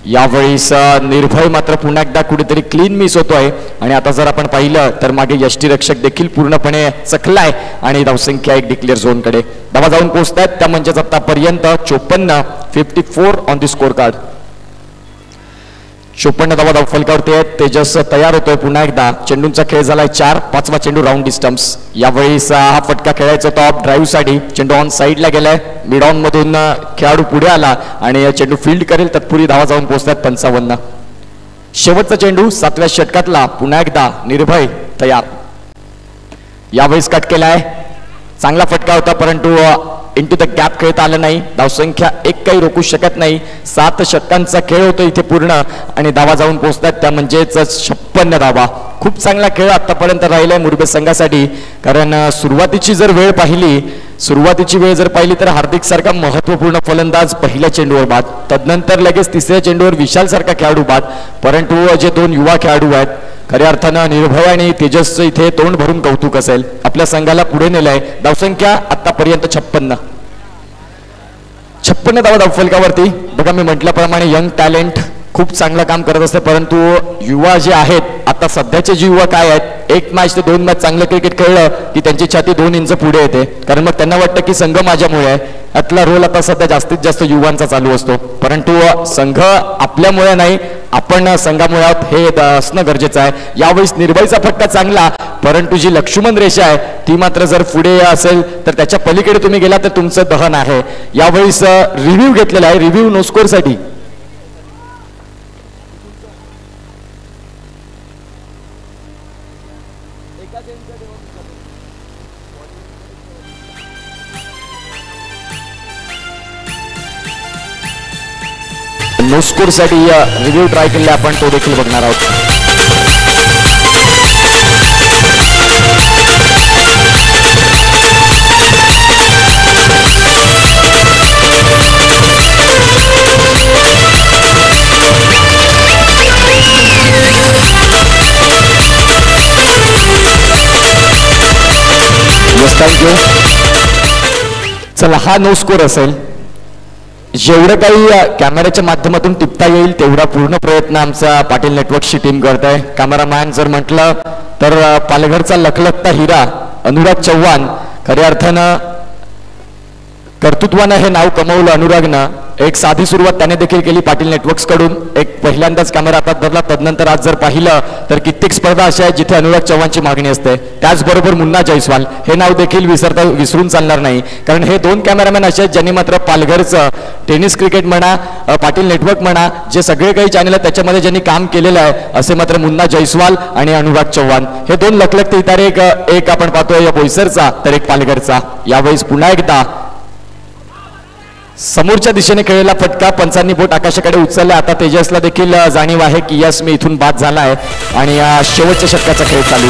यावेळेस निर्भय मात्र पुन्हा एकदा कुठेतरी क्लीन मिस होतोय आणि आता जर आपण पाहिलं तर मागे यष्टीरक्षक देखील पूर्णपणे चकलाय आणि धावसंख्या 1 डिक्लेअर झोनकडे धावा जाऊन पोहोचतायत त्या म्हणजेच आतापर्यंत 54 ऑन दी स्कोर कार्ड. 54 धावा धावफलकावरती आहेत. तेजस तयार होतोय पुन्हा एकदा. चेंडूंचा खेळ झालाय 4. 5वा चेंडू राऊंड स्टंप्स. यावेळी हा फटका खेळायचा टॉप ड्राईव्ह साठी. चेंडू ऑन साईडला गेलाय. मिड ऑन मधून खेळाडू पुढे आला आणि चेंडू फील्ड करेल तत्पूर्वी धावा जाऊन पोहोचतात 55. शेवटचा चेंडू 7व्या षटकातला. पुन्हा एकदा निर्भय तयार. यावेळेस कट केलाय. चांगला फटका होता परंतु इंटू द गॅप खेळता आलं नाही. धावसंख्या 1 काही रोखू शकत नाही. 7 षटकांचा खेळ होतो इथे पूर्ण आणि धावा जाऊन पोहोचतात त्या म्हणजेच 56 धावा. खूप चांगला खेळ आतापर्यंत राहिलाय मुरबे संघासाठी, कारण सुरुवातीची वेळ जर पाहिली तर हार्दिक सारखा महत्वपूर्ण फलंदाज पहिल्या चेंडूवर बाद, तदनंतर लगेच 3ऱ्या चेंडूवर विशाल सारखा खेळाडू बाद, परंतु जे 2 युवा खेळाडू आहेत खऱ्या अर्थानं निर्भय आणि तेजसचं इथे तोंड भरून कौतुक असेल. आपल्या संघाला पुढे नेलंय. धावसंख्या आतापर्यंत 56 धावा धावफलकावरती. बघा, मी म्हटल्याप्रमाणे यंग टॅलेंट खूप चांगलं काम करत असते, परंतु युवा जे आहेत आता सध्याचे जे युवा काय आहेत 1 मॅच ते 2 मॅच चांगलं क्रिकेट खेळलं की त्यांची छाती 2 इंच पुढे येते, कारण मग त्यांना वाटतं की संघ माझ्यामुळे आहे. यातला रोल आता सध्या जास्तीत जास्त युवांचा चालू असतो, परंतु संघ आपल्यामुळे नाही आपण संघामुळे आहोत हे असणं गरजेचं आहे. यावेळेस निर्भयचा फटका चांगला, परंतु जी लक्ष्मण रेषा आहे ती मात्र जर पुढे असेल तर त्याच्या पलीकडे तुम्ही गेला तर तुमचं दहन आहे. यावेळेस रिव्ह्यू घेतलेला आहे. रिव्ह्यू नो स्कोर साठी. नो स्कोर साठी रिव्ह्यू ट्राय केले आपण, तो देखील बघणार आहोत. चला हा नो स्कोर असेल. जेवढं काही कॅमेऱ्याच्या माध्यमातून टिपता येईल तेवढा पूर्ण प्रयत्न आमचा पाटील नेटवर्कची टीम करत आहे. कॅमेरामॅन जर म्हटलं तर पालघरचा लखलखता हिरा अनुराग चव्हाण खऱ्या अर्थानं कर्तृत्वानं हे नाव कमवलं. अनुरागनं एक साधी सुरुवात त्याने देखील केली पाटील नेटवर्क्स कडून. एक पहिल्यांदाच कॅमेरा हातात धरला. तदनंतर आज जर पाहिलं तर कित्येक स्पर्धा अशा आहेत जिथे अनुराग चव्हाणची मागणी असते. त्याचबरोबर मुन्ना जयस्वाल हे नाव देखील विसरून चालणार नाही, कारण हे दोन कॅमेरामॅन असे आहेत ज्यांनी मात्र पालघरचं टेनिस क्रिकेट म्हणा पाटील नेटवर्क म्हणा जे सगळे काही चॅनल आहेत त्याच्यामध्ये ज्यांनी काम केलेलं आहे असे मात्र मुन्ना जयस्वाल आणि अनुराग चव्हाण हे दोन लखलखते इतारे. एक आपण पाहतोय या बोईसरचा तर एक पालघरचा. यावेळेस पुन्हा एकदा समोरच्या दिशेने खेळलेला फटका पंचांनी बोट आकाशाकडे उचलला. आता तेजसला देखील जाणीव आहे की यस मी इथून बाद झालाय आणि शेवटच्या षटकाचा खेळ चालू.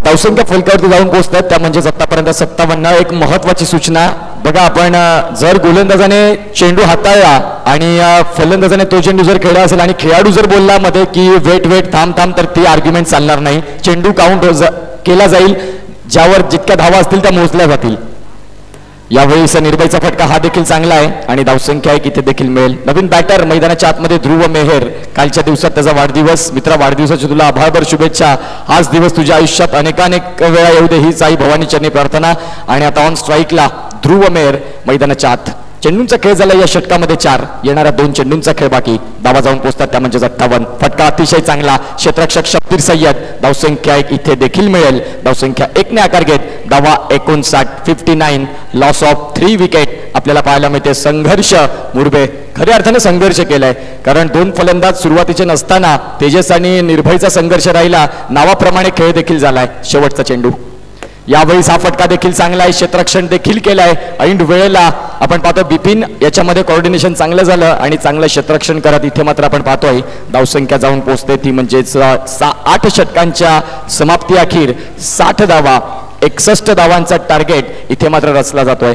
धावसंख्या फलकावरती जाऊन पोहोचतात त्या म्हणजे आतापर्यंत 57. एक महत्वाची सूचना बघा, आपण जर गोलंदाजाने चेंडू हाताळला आणि फलंदाजाने तो चेंडू जर खेळला असेल आणि खेळाडू जर बोलला मध्ये की वेट थांब तर ती आर्ग्युमेंट चालणार नाही. चेंडू काउंट केला जाईल, ज्यावर जितक्या धावा असतील त्या मोजल्या जातील. यावेळी निर्भयचा फटका हा देखील चांगला आहे आणि धावसंख्या एक इथे देखील मिळेल. नवीन बॅटर मैदानाच्या आतमध्ये ध्रुव मेहर. कालच्या दिवसात त्याचा वाढदिवस. मित्रा वाढदिवसाची तुला आभारभर शुभेच्छा. हाच दिवस तुझ्या आयुष्यात अनेकानेक वेळा येऊ दे हीच आई भवानी चरणी प्रार्थना. आणि आता ऑन स्ट्राईकला ध्रुव मेहर मैदानाच्या आत. चेंडूंचा खेळ झाला या षटकामध्ये 4. येणाऱ्या 2 चेंडूंचा खेळ बाकी. धावा जाऊन पोहोचतात त्या म्हणजे 58. फटका अतिशय चांगला. क्षेत्ररक्षक शब्बीर सय्यद. धावसंख्या 1 इथे देखील मिळेल. धावसंख्या 1 ने आकार घेत धावा 59. 59. लॉस ऑफ 3 विकेट आपल्याला पाहायला मिळते. संघर्ष मुरबे खऱ्या अर्थाने संघर्ष केलाय, कारण 2 फलंदाज सुरुवातीचे नसताना तेजस आणि निर्भयचा संघर्ष राहिला. नावाप्रमाणे खेळ देखील झालाय. शेवटचा चेंडू. यावेळी हा फटका देखील चांगला आहे. क्षेत्ररक्षण देखील केलाय. ऐन वेळेला आपण पाहतो बिपिन याच्यामध्ये कोऑर्डिनेशन चांगलं झालं आणि चांगलं क्षेत्ररक्षण करत इथे मात्र आपण पाहतोय धावसंख्या जाऊन पोहोचते ती म्हणजेच 8 षटकांच्या समाप्ती अखेर 60 धावा 61 धावांचा टार्गेट इथे मात्र रचला जातोय.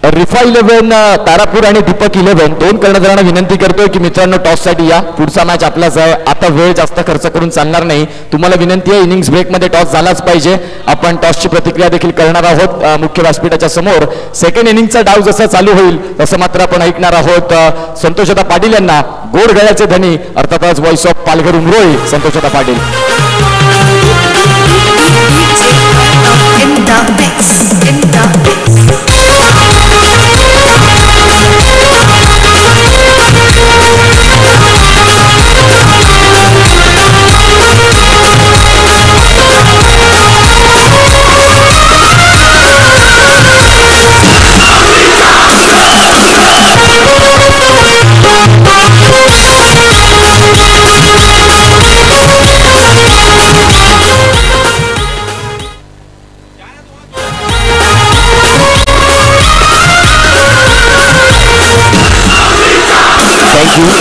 रिफा 11 तारापूर आणि दीपक 11 दोन कर्णधारांना विनंती करतोय की मित्रांनो टॉस साठी या. पुढचा मॅच आपलाच आहे. आता वेळ जास्त खर्च करून चालणार नाही. तुम्हाला विनंती आहे इनिंग्स ब्रेक मध्ये टॉस झालाच पाहिजे. आपण टॉसची प्रतिक्रिया देखील करणार आहोत मुख्य व्यासपीठाच्या समोर. सेकंड इनिंगचा डाव जसा चालू होईल तसं मात्र आपण ऐकणार आहोत संतोषदा पाटील यांना. गोड गळ्याचे धनी अर्थातच voice of Palghar Umroli Santoshda Patil.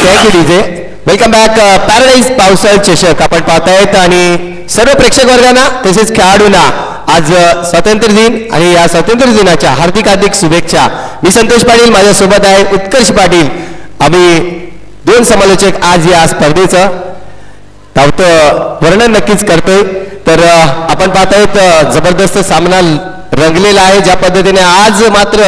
Thank you DJ. Welcome back. Paradise पावसाळ चषक आपण पाहतायत आणि सर्व प्रेक्षक वर्गांना तसेच खेळाडूंना आज स्वातंत्र्य दिन आणि या स्वातंत्र्य दिनाच्या हार्दिक शुभेच्छा. मी संतोष पाटील, माझ्यासोबत आहे उत्कर्ष पाटील. आम्ही 2 समालोचक आज या स्पर्धेचं धावतं वर्णन नक्कीच करतोय. तर आपण पाहतायत जबरदस्त सामना रंगलेला आहे. ज्या पद्धतीने आज मात्र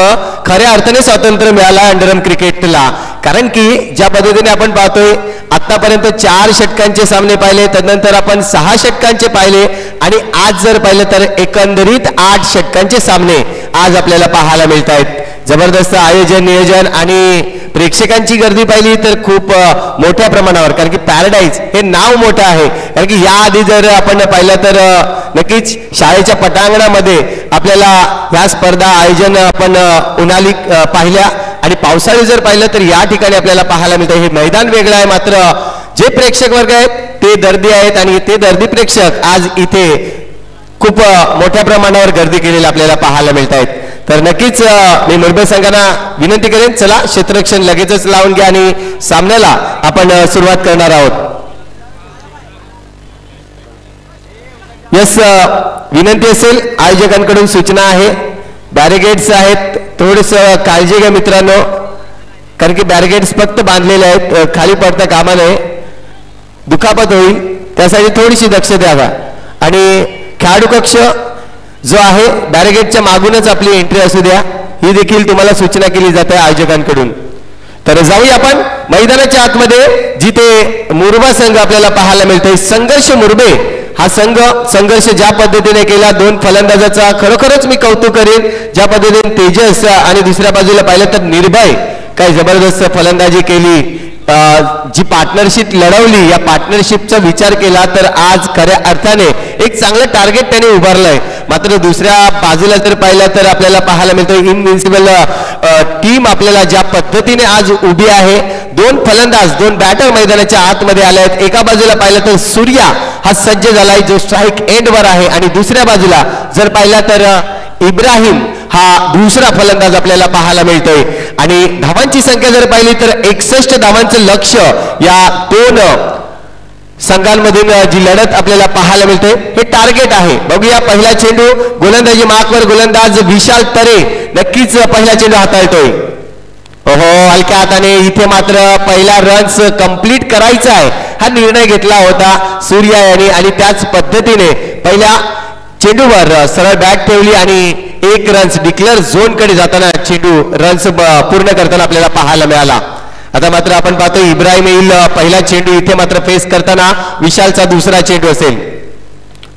खऱ्या अर्थाने स्वातंत्र्य मिळालं अंडरम क्रिकेटला, कारण की ज्या पद्धतीने आपण पाहतोय आतापर्यंत 4 षटकांचे सामने पाहिले, तदनंतर आपण 6 षटकांचे पाहिले आणि आज जर पाहिलं तर एकंदरीत 8 षटकांचे सामने आज आपल्याला पाहायला मिळत आहेत. जबरदस्त आयोजन नियोजन आणि प्रेक्षकांची गर्दी पाहिली तर खूप मोठ्या प्रमाणावर, कारण की पॅराडाईज हे नाव मोठं आहे. कारण की याआधी जर आपण पाहिलं तर नक्कीच शाळेच्या पटांगणामध्ये आपल्याला ह्या स्पर्धा आयोजन आपण उन्हाळी पाहिल्या आणि पावसाळी जर पाहिलं तर या ठिकाणी आपल्याला पाहायला मिळतं. हे मैदान वेगळं आहे, मात्र जे प्रेक्षक वर्ग आहेत ते दर्दी आहेत आणि ते दर्दी प्रेक्षक आज इथे खूप मोठ्या प्रमाणावर गर्दी केलेली आपल्याला पाहायला मिळत आहेत. तर नक्कीच मी मुंबई संघांना विनंती करेन, चला क्षेत्ररक्षण लगेचच लावून घ्या आणि सामन्याला आपण सुरुवात करणार आहोत. यस विनंती असेल, आयोजकांकडून सूचना आहे, बॅरिगेड्स आहेत, थोडस काळजी घ्या मित्रांनो, कारण की बॅरिगेड्स फक्त बांधलेले आहेत, खाली पडता कामा नये, दुखापत होईल, त्यासाठी थोडीशी दक्ष द्यावा. आणि खेळाडू कक्ष जो आहे बॅरिगेडच्या मागूनच आपली एंट्री असू द्या, ही देखील तुम्हाला सूचना केली जाते आयोजकांकडून. तर जाऊया आपण मैदानाच्या आतमध्ये, जिथे मुरबा संघ आपल्याला पाहायला मिळतोय. संघर्ष मुरबे हा संघर्ष ज्या पद्धतीने केला, 2 फलंदाजाचा खरोखरच मी कौतुक करेन. ज्या पद्धतीने तेजस आणि दुसऱ्या बाजूला पाहिलं तर निर्भय काय जबरदस्त फलंदाजी केली, जी पार्टनरशिप लढवली, या पार्टनरशिपचा विचार केला तर आज खऱ्या अर्थाने एक चांगलं टार्गेट त्याने उभारलंय. मात्र दुसऱ्या बाजूला जर पाहिलं तर आपल्याला पाहायला मिळतं इनविन्सिबल टीम आपल्याला ज्या पद्धतीने आज उभी आहे. 2 फलंदाज 2 बॅटर मैदानाच्या आतमध्ये आले आहेत. एका बाजूला पाहिलं तर सूर्या हा सज्ज झालाय, जो स्ट्राईक एंडवर आहे, आणि दुसऱ्या बाजूला जर पाहिला तर इब्राहिम हा दुसरा फलंदाज आपल्याला पाहायला मिळतोय. आणि धावांची संख्या जर पाहिली तर 61 धावांचं लक्ष या 2 संघांमधून जी लढत आपल्याला पाहायला मिळते, हे टार्गेट आहे. बघूया पहिला चेंडू, गोलंदाजी मार्कवर गोलंदाज विशाल तरे नक्कीच पहिला चेंडू हाताळतोय. ओहो, हलक्या हाताने इथे मात्र पहिला रन्स कंप्लीट करायचा आहे हा निर्णय घेतला होता सूर्या यांनी, आणि त्याच पद्धतीने पहिल्या चेंडूवर सरळ बॅट ठेवली आणि 1 रन्स डिक्लेअर झोन कडे जाताना चेंडू रन्स पूर्ण करताना आपल्याला पाहायला मिळाला. आता मात्र आपण पाहतो इब्राहिम येईल पहिला चेंडू, इथे मात्र फेस करताना विशालचा दुसरा चेंडू असेल.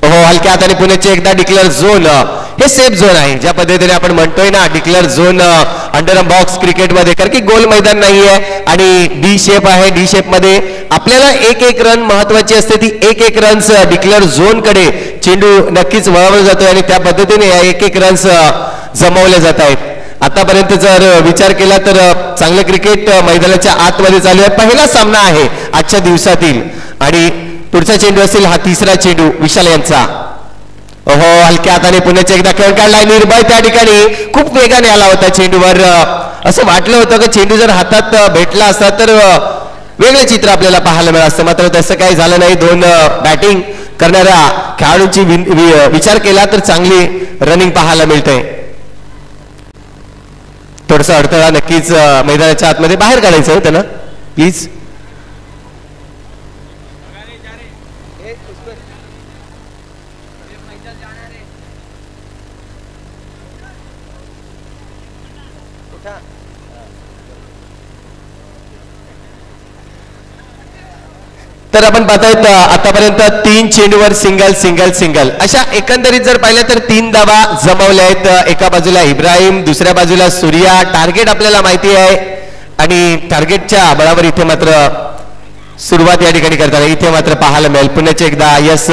हो, हलक्या हाताने पुण्याचे एकदा डिक्लेअर झोन, हे सेफ झोन आहे, ज्या पद्धतीने आपण म्हणतोय ना डिक्लेअर झोन अंडर बॉक्स क्रिकेटमध्ये, कारण की गोल मैदान नाहीये आणि डी शेप आहे. डी शेप मध्ये आपल्याला 1-1 रन महत्वाची असते, ती 1-1 रन्स डिक्लेअर झोन कडे चेंडू नक्कीच वळवला जातोय आणि त्या पद्धतीने 1-1 रन्स जमवले जात आहेत. आतापर्यंत जर विचार केला तर चांगलं क्रिकेट मैदानाच्या आतमध्ये चालू आहे. पहिला सामना आहे आजच्या दिवसातील, आणि पुढचा चेंडू असेल हा तिसरा चेंडू विशाल यांचा. ओहो, हलक्या हाताने पुण्याचा एकदा खेळ काढलाय निर्भय, त्या ठिकाणी खूप वेगाने आला होता चेंडूवर. असं वाटलं होतं की चेंडू जर हातात भेटला असता तर वेगळं चित्र आपल्याला पाहायला मिळालं असतं, मात्र तसं काही झालं नाही. 2 बॅटिंग करणाऱ्या खेळाडूंची विचार केला तर चांगली रनिंग पाहायला मिळते. थोडासा अडथळा नक्कीच मैदानाच्या आतमध्ये बाहेर काढायचं आहे त्यांना प्लीज. तर आपण पाहतायत आतापर्यंत 3 चेंडूवर सिंगल सिंगल सिंगल अशा एकंदरीत जर पाहिलं तर 3 धावा जमवल्या आहेत. एका बाजूला इब्राहिम, दुसऱ्या बाजूला सूर्या. टार्गेट आपल्याला माहिती आहे आणि टार्गेटच्या बळावर इथे मात्र सुरुवात या ठिकाणी करताना इथे मात्र पाहायला मिळेल पुण्याचे एकदा यस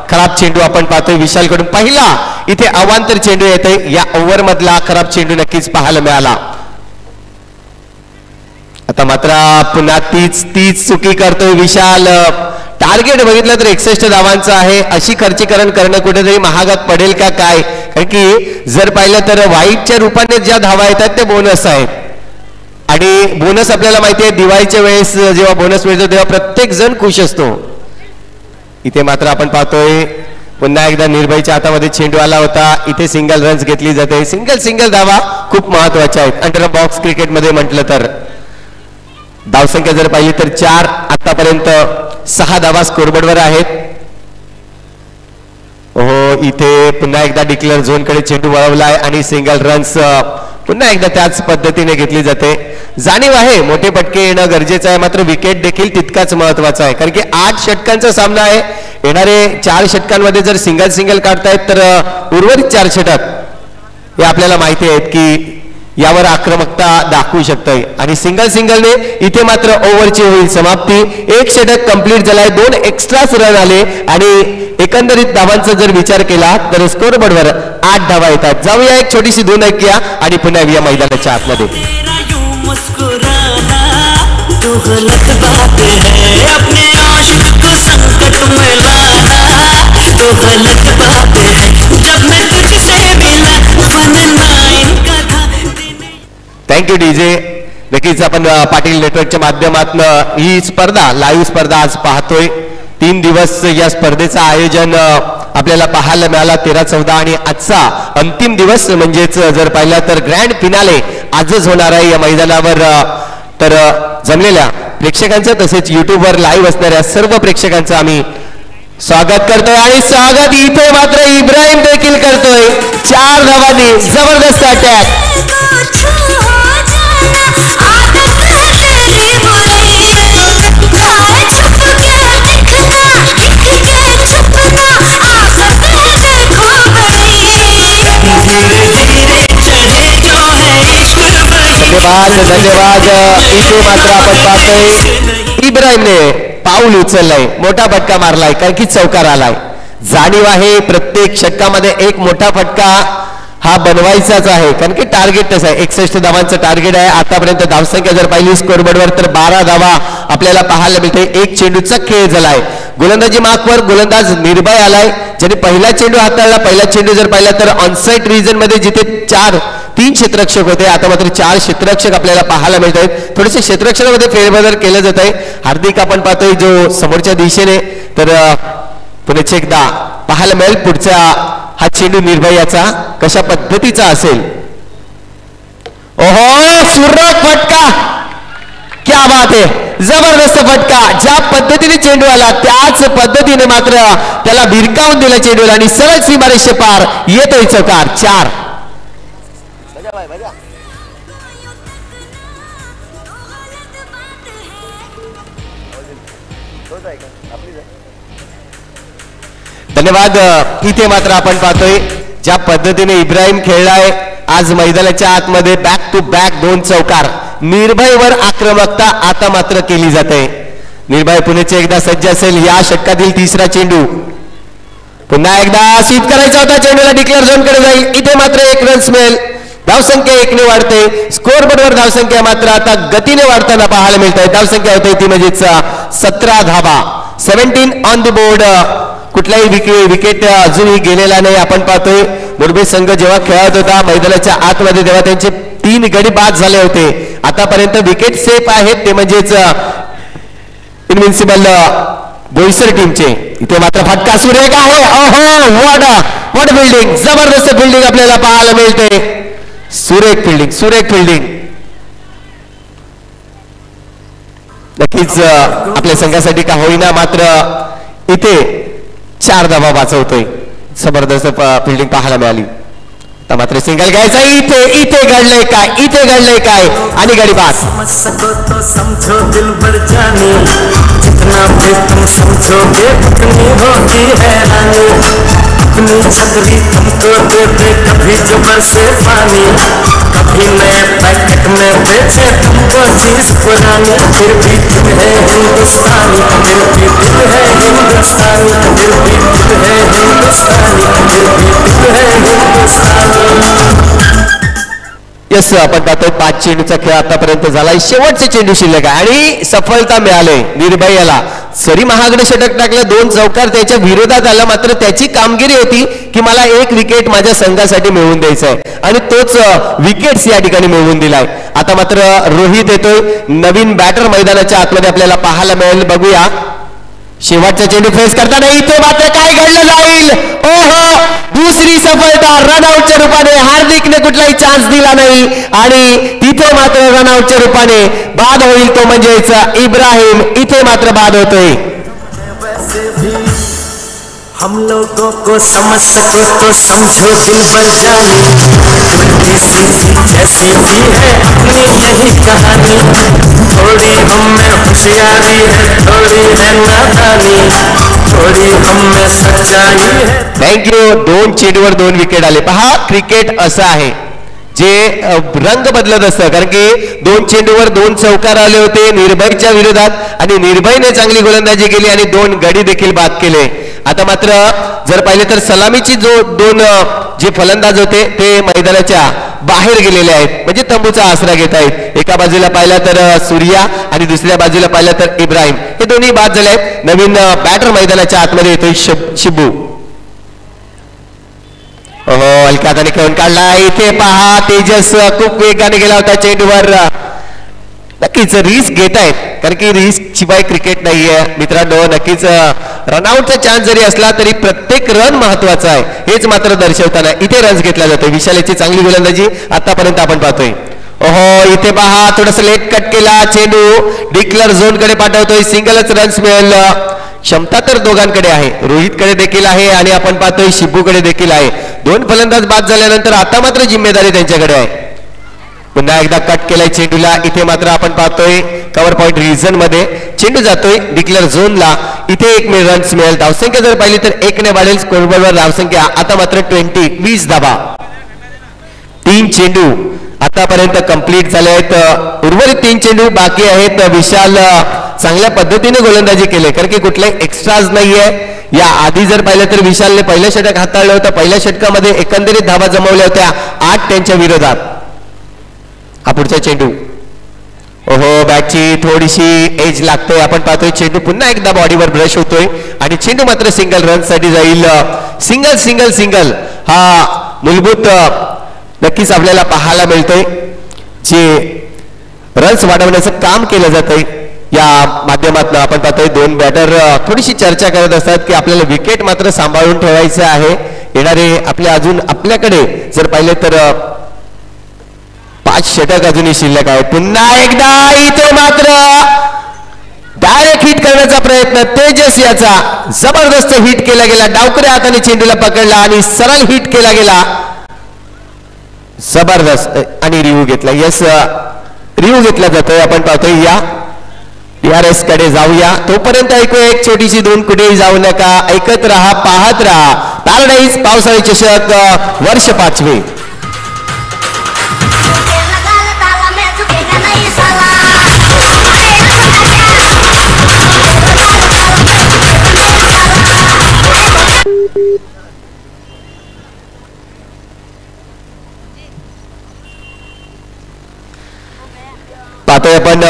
खराब चेंडू आपण पाहतोय विशालकडून. पहिला इथे अवांतर चेंडू येते, या ओव्हर मधला खराब चेंडू नक्कीच पाहायला मिळाला. आता मात्र पुन्हा तीच चुकी करतोय विशाल. टार्गेट बघितलं तर 61 धावांचं आहे. अशी खर्चीकरण करणं कुठेतरी महागात पडेल का काय, कारण की जर पाहिलं तर वाईटच्या रूपाने ज्या धावा येतात ते बोनस आहेत आणि बोनस आपल्याला माहिती आहे दिवाळीच्या वेळेस जेव्हा बोनस मिळतो तेव्हा प्रत्येक जण खुश असतो. इथे मात्र आपण पाहतोय पुन्हा एकदा निर्भयच्या हातामध्ये चेंडू आला होता. इथे सिंगल रन्स घेतली जाते. सिंगल धावा खूप महत्वाच्या आहेत अंडर बॉक्स क्रिकेटमध्ये म्हटलं तर. धावसंख्या जर पाहिली तर 4, आतापर्यंत 6 धावा स्कोरबोर्डवर आहेत. हो, इथे पुन्हा एकदा डिक्लेअर झोन कडे चेंडू वळवलाय आणि सिंगल रन्स पुन्हा एकदा त्याच पद्धतीने घेतली जाते. जाणीव आहे मोठे पटके येणं गरजेचं आहे, मात्र विकेट देखील तितकाच महत्वाचा आहे, कारण की 8 षटकांचा सामना आहे. येणारे 4 षटकांमध्ये जर सिंगल काढतायत तर उर्वरित 4 षटक हे आपल्याला माहिती आहेत की यावर आक्रमकता दाखवू शकते आणि सिंगलने इथे मात्र ओव्हरची होईल समाप्ती. 1 षटक कंप्लीट झालाय, 2 एक्स्ट्राच रन आले आणि एकंदरीत धावांचा जर विचार केला तर स्कोरबोर्डवर 8 धावा येतात. जाऊया एक छोटीशी धून ऐकूया आणि पुन्हा येऊया मैदानाच्या आतमध्ये. Thank you DJ. नक्कीच आपण पाटील नेटवर्कच्या माध्यमातून ही स्पर्धा लाईव्ह स्पर्धा आज पाहतोय. 3 दिवस या स्पर्धेचं आयोजन आपल्याला पाहायला मिळाला 13-14 आणि आजचा अंतिम दिवस म्हणजेच जर पाहिला तर ग्रँड फिनाले आजच होणार आहे या मैदानावर. तर जमलेल्या प्रेक्षकांचं तसेच युट्यूबवर लाईव्ह असणाऱ्या सर्व प्रेक्षकांचं आम्ही स्वागत करतोय आणि स्वागत इथे मात्र इब्राहिम देखील करतोय. 4 धावांनी जबरदस्त अटॅक. धन्यवाद. इथे मात्र आपण पाहतोय इब्राहिमने पाऊल उचललंय, मोठा फटका मारलाय कारण की चौकार आलाय. जाणीव आहे प्रत्येक षटकामध्ये एक मोठा फटका हा बनवायचाच आहे कारण की टार्गेट तसं आहे. 61 धावांचं टार्गेट आहे. आतापर्यंत धावसंख्या जर पाहिली स्कोरबोर्डवर तर 12 धावा आपल्याला पाहायला मिळते. एक चेंडूचा खेळ झालाय. गोलंदाजी मार्कवर गोलंदाज निर्भय आलाय, ज्याने पहिला चेंडू हाताळला. पहिला चेंडू जर पाहिला तर ऑनसाइड रिजन मध्ये जिथे 3 क्षेत्ररक्षक होते आता मात्र 4 क्षेत्ररक्षक आपल्याला पाहायला मिळत आहेत. थोडेसे क्षेत्ररक्षणामध्ये फेरबदल केलं जात आहे. हार्दिक आपण पाहतोय जो समोरच्या दिशेने, तर पुन्हा एकदा पाहायला मिळेल पुढचा हा चेंडू निर्भयाचा कशा पद्धतीचा असेल. ओहो, सुरत फटका, क्या बात आहे, जबरदस्त फटका. ज्या पद्धतीने चेंडू आला त्याच पद्धतीने मात्र त्याला भिरकावून दिला चेंडूला आणि सरळ सीमारेषे पार येतोय चौकार. 4. धन्यवाद. इथे मात्र आपण पाहतोय ज्या पद्धतीने इब्राहिम खेळलाय आज मैदानाच्या आतमध्ये बॅक टू बॅक 2 चौकार. निर्भयवर आक्रमकता आता मात्र केली जाते. निर्भय पुण्याचे एकदा सज्ज असेल. या षटकातील 3रा चेंडू पुन्हा एकदा स्वीप करायचा होता. चेंडूला डिक्लेअर झोन कडे जाईल. इथे मात्र 1 रन्स मिळेल. धावसंख्या 1ने वाढते. स्कोरबोर्डवर धावसंख्या मात्र आता गतीने वाढताना पाहायला मिळत आहे. धावसंख्या होते ती म्हणजेच 17 धावा. 17 ऑन द बोर्ड. कुठलाही विकेट अजूनही गेलेला नाही. आपण पाहतोय मुरबी संघ जेव्हा खेळत होता मैदानाच्या आतमध्ये तेव्हा त्यांचे 3 गडी बाद झाले होते. आतापर्यंत विकेट सेफ आहेत ते म्हणजेच इनविन्सिबल बोईसर टीमचे. इथे मात्र फटका सुरेख आहे. ओहो, व्हॉट फिल्डिंग, जबरदस्त फिल्डिंग आपल्याला पाहायला मिळते. सुरेख फिल्डिंग. नक्कीच आपल्या संघासाठी का होईना मात्र इथे 4 धावा वाचवतोय. जबरदस्त फिल्डिंग पाहायला मिळाली. तर मात्र सिंगल घ्यायचा. इथे घडलंय काय आणि गाडी बाद. समझो दिल भर जाने जितना भी तुम समझोगे उतनी होगी हैरानी. अपनी छतरी तुमको दे दे कभी जो बरसे पानी. कभी नए पैकेट में बेचे तुमको चीज पुरानी. फिर भी दिल है हिंदुस्तानी, फिर भी दिल है हिंदुस्तानी, फिर भी दिल है हिंदुस्तानी, फिर भी दिल है हिंदुस्तानी. यस, आपण पाहतोय 5 चेंडूचा खेळ आतापर्यंत झालाय. शेवटचे चेंडू शिल्लक आहे आणि सफलता मिळाली निर्भयाला. सरी महागडे षटक टाकलं, 2 चौकार त्याच्या विरोधात आला. मात्र त्याची कामगिरी होती की मला 1 विकेट माझ्या संघासाठी मिळवून द्यायचा आहे आणि तोच विकेट्स या ठिकाणी मिळवून दिलाय. आता मात्र रोहित येतोय. नवीन बॅटर मैदानाच्या आतमध्ये आपल्याला पाहायला मिळेल. बघूया शेवटचा चेंडू फेस करताना इथे मात्र काय घडलं जाईल. ओहो, दुसरी सफलता रनआउटच्या रूपाने. हार्दिकने कुठलाही चान्स दिला नाही आणि तिथे मात्र रनआउटच्या रूपाने बाद होईल तो म्हणजेच इब्राहिम. इथे मात्र बाद होतोय. हम लोगों को समझ सको तो समझो दिल भर जाने. जैसी भी है अपनी यही कहानी. थोड़ी हम में होशियारी है, थोड़ी है नादानी, थोड़ी हम में सच्चाई है. थँक्यू. 2 चेंडूवर 2 विकेट आले. पहा, क्रिकेट असं आहे जे रंग बदलत असतं कारण की 2 चेंडूवर 2 चौकार आले होते निर्भयच्या विरोधात आणि निर्भयने चांगली गोलंदाजी केली आणि 2 गडी देखील बाद केले. आता मात्र जर पाहिले तर सलामीची 2 जे फलंदाज होते ते मैदानाच्या बाहेर गेलेले आहेत म्हणजे तंबूचा आसरा घेत आहेत. एका बाजूला पाहिला तर सूर्या आणि दुसऱ्या बाजूला पाहिला तर इब्राहिम, हे दोन्ही बाद झाले आहेत. नवीन बॅटर मैदानाच्या आतमध्ये येतोय शिबू. हलक्या हाताने खेळून काढला. इथे पहा, तेजस खूप वेगाने गेला होता चेंडूवर. नक्कीच रिस्क घेत आहेत कारण की रिस्क शिवाय क्रिकेट नाहीये मित्रांनो. नक्कीच रनआउटचा चान्स जरी असला तरी प्रत्येक रन महत्वाचा आहे हेच मात्र दर्शवताना इथे रन्स घेतला जातोय. विशालेची चांगली गोलंदाजी आतापर्यंत आपण पाहतोय. ओहो इथे पहा थोडस लेट कट केला चेंडू डिक्लर झोन कडे पाठवतोय. सिंगलच रन्स मिळेल. क्षमता तर दोघांकडे आहे. रोहितकडे देखील आहे आणि आपण पाहतोय शिबूकडे देखील आहे. दोन फलंदाज बाद झाल्यानंतर आता मात्र जिम्मेदारी त्यांच्याकडे आहे. पुन्हा एकदा कट केलाय चेंडूला. इथे मात्र आपण पाहतोय कव्हर पॉइंट रिजन मध्ये चेंडू जातोय डिक्लेअर झोनला. इथे 1 रन्स मिळेल. धावसंख्या जर पाहिली तर 1 ने वाढेल स्कोरबोर्डवर धावसंख्या. आता मात्र 20 धावा. 3 चेंडू आतापर्यंत कंप्लीट झाले आहेत. उर्वरित 3 चेंडू बाकी आहेत. विशाल चांगल्या पद्धतीने गोलंदाजी केले कारण की कुठलाही एक्स्ट्राज नाहीये. या आधी जर पाहिलं तर विशालने पहिलं षटक हाताळलं होतं. पहिल्या षटकामध्ये एकंदरीत धावा जमवल्या होत्या 8 त्यांच्या विरोधात. हा पुढचा चेंडू ओहो बॅटची थोडीशी एज लागते. आपण पाहतोय चेंडू पुन्हा एकदा बॉडीवर ब्रश होतोय आणि चेंडू मात्र सिंगल रन साठी जाईल. सिंगल सिंगल सिंगल हा मूलभूत नक्कीच आपल्याला पाहायला मिळतोय. जे रन्स वाढवण्याचं काम केलं जातंय या माध्यमातून. आपण पाहतोय 2 बॅटर थोडीशी चर्चा करत असतात की आपल्याला विकेट मात्र सांभाळून ठेवायचं आहे. येणारे आपल्याकडे जर पाहिले तर 5 षटक अजूनही शिल्लक आहे. पुन्हा एकदा इथे मात्र डायरेक्ट हिट करण्याचा प्रयत्न तेजस याचा जबरदस्त हिट केला गेला. डावकऱ्या हाताने चेंडूला पकडला आणि सरळ हिट केला गेला. जबरदस्त आणि रिव्ह्यू घेतला. यस रिव्ह्यू घेतला जातोय. आपण पाहतोय या TRS कडे जाऊया. तोपर्यंत ऐकूया एक छोटीशी धून. कुठेही जाऊ नका. ऐकत राहा पाहत राहा. पॅराडाईज पावसाळी चषक वर्ष 5वे. पाहतोय आपण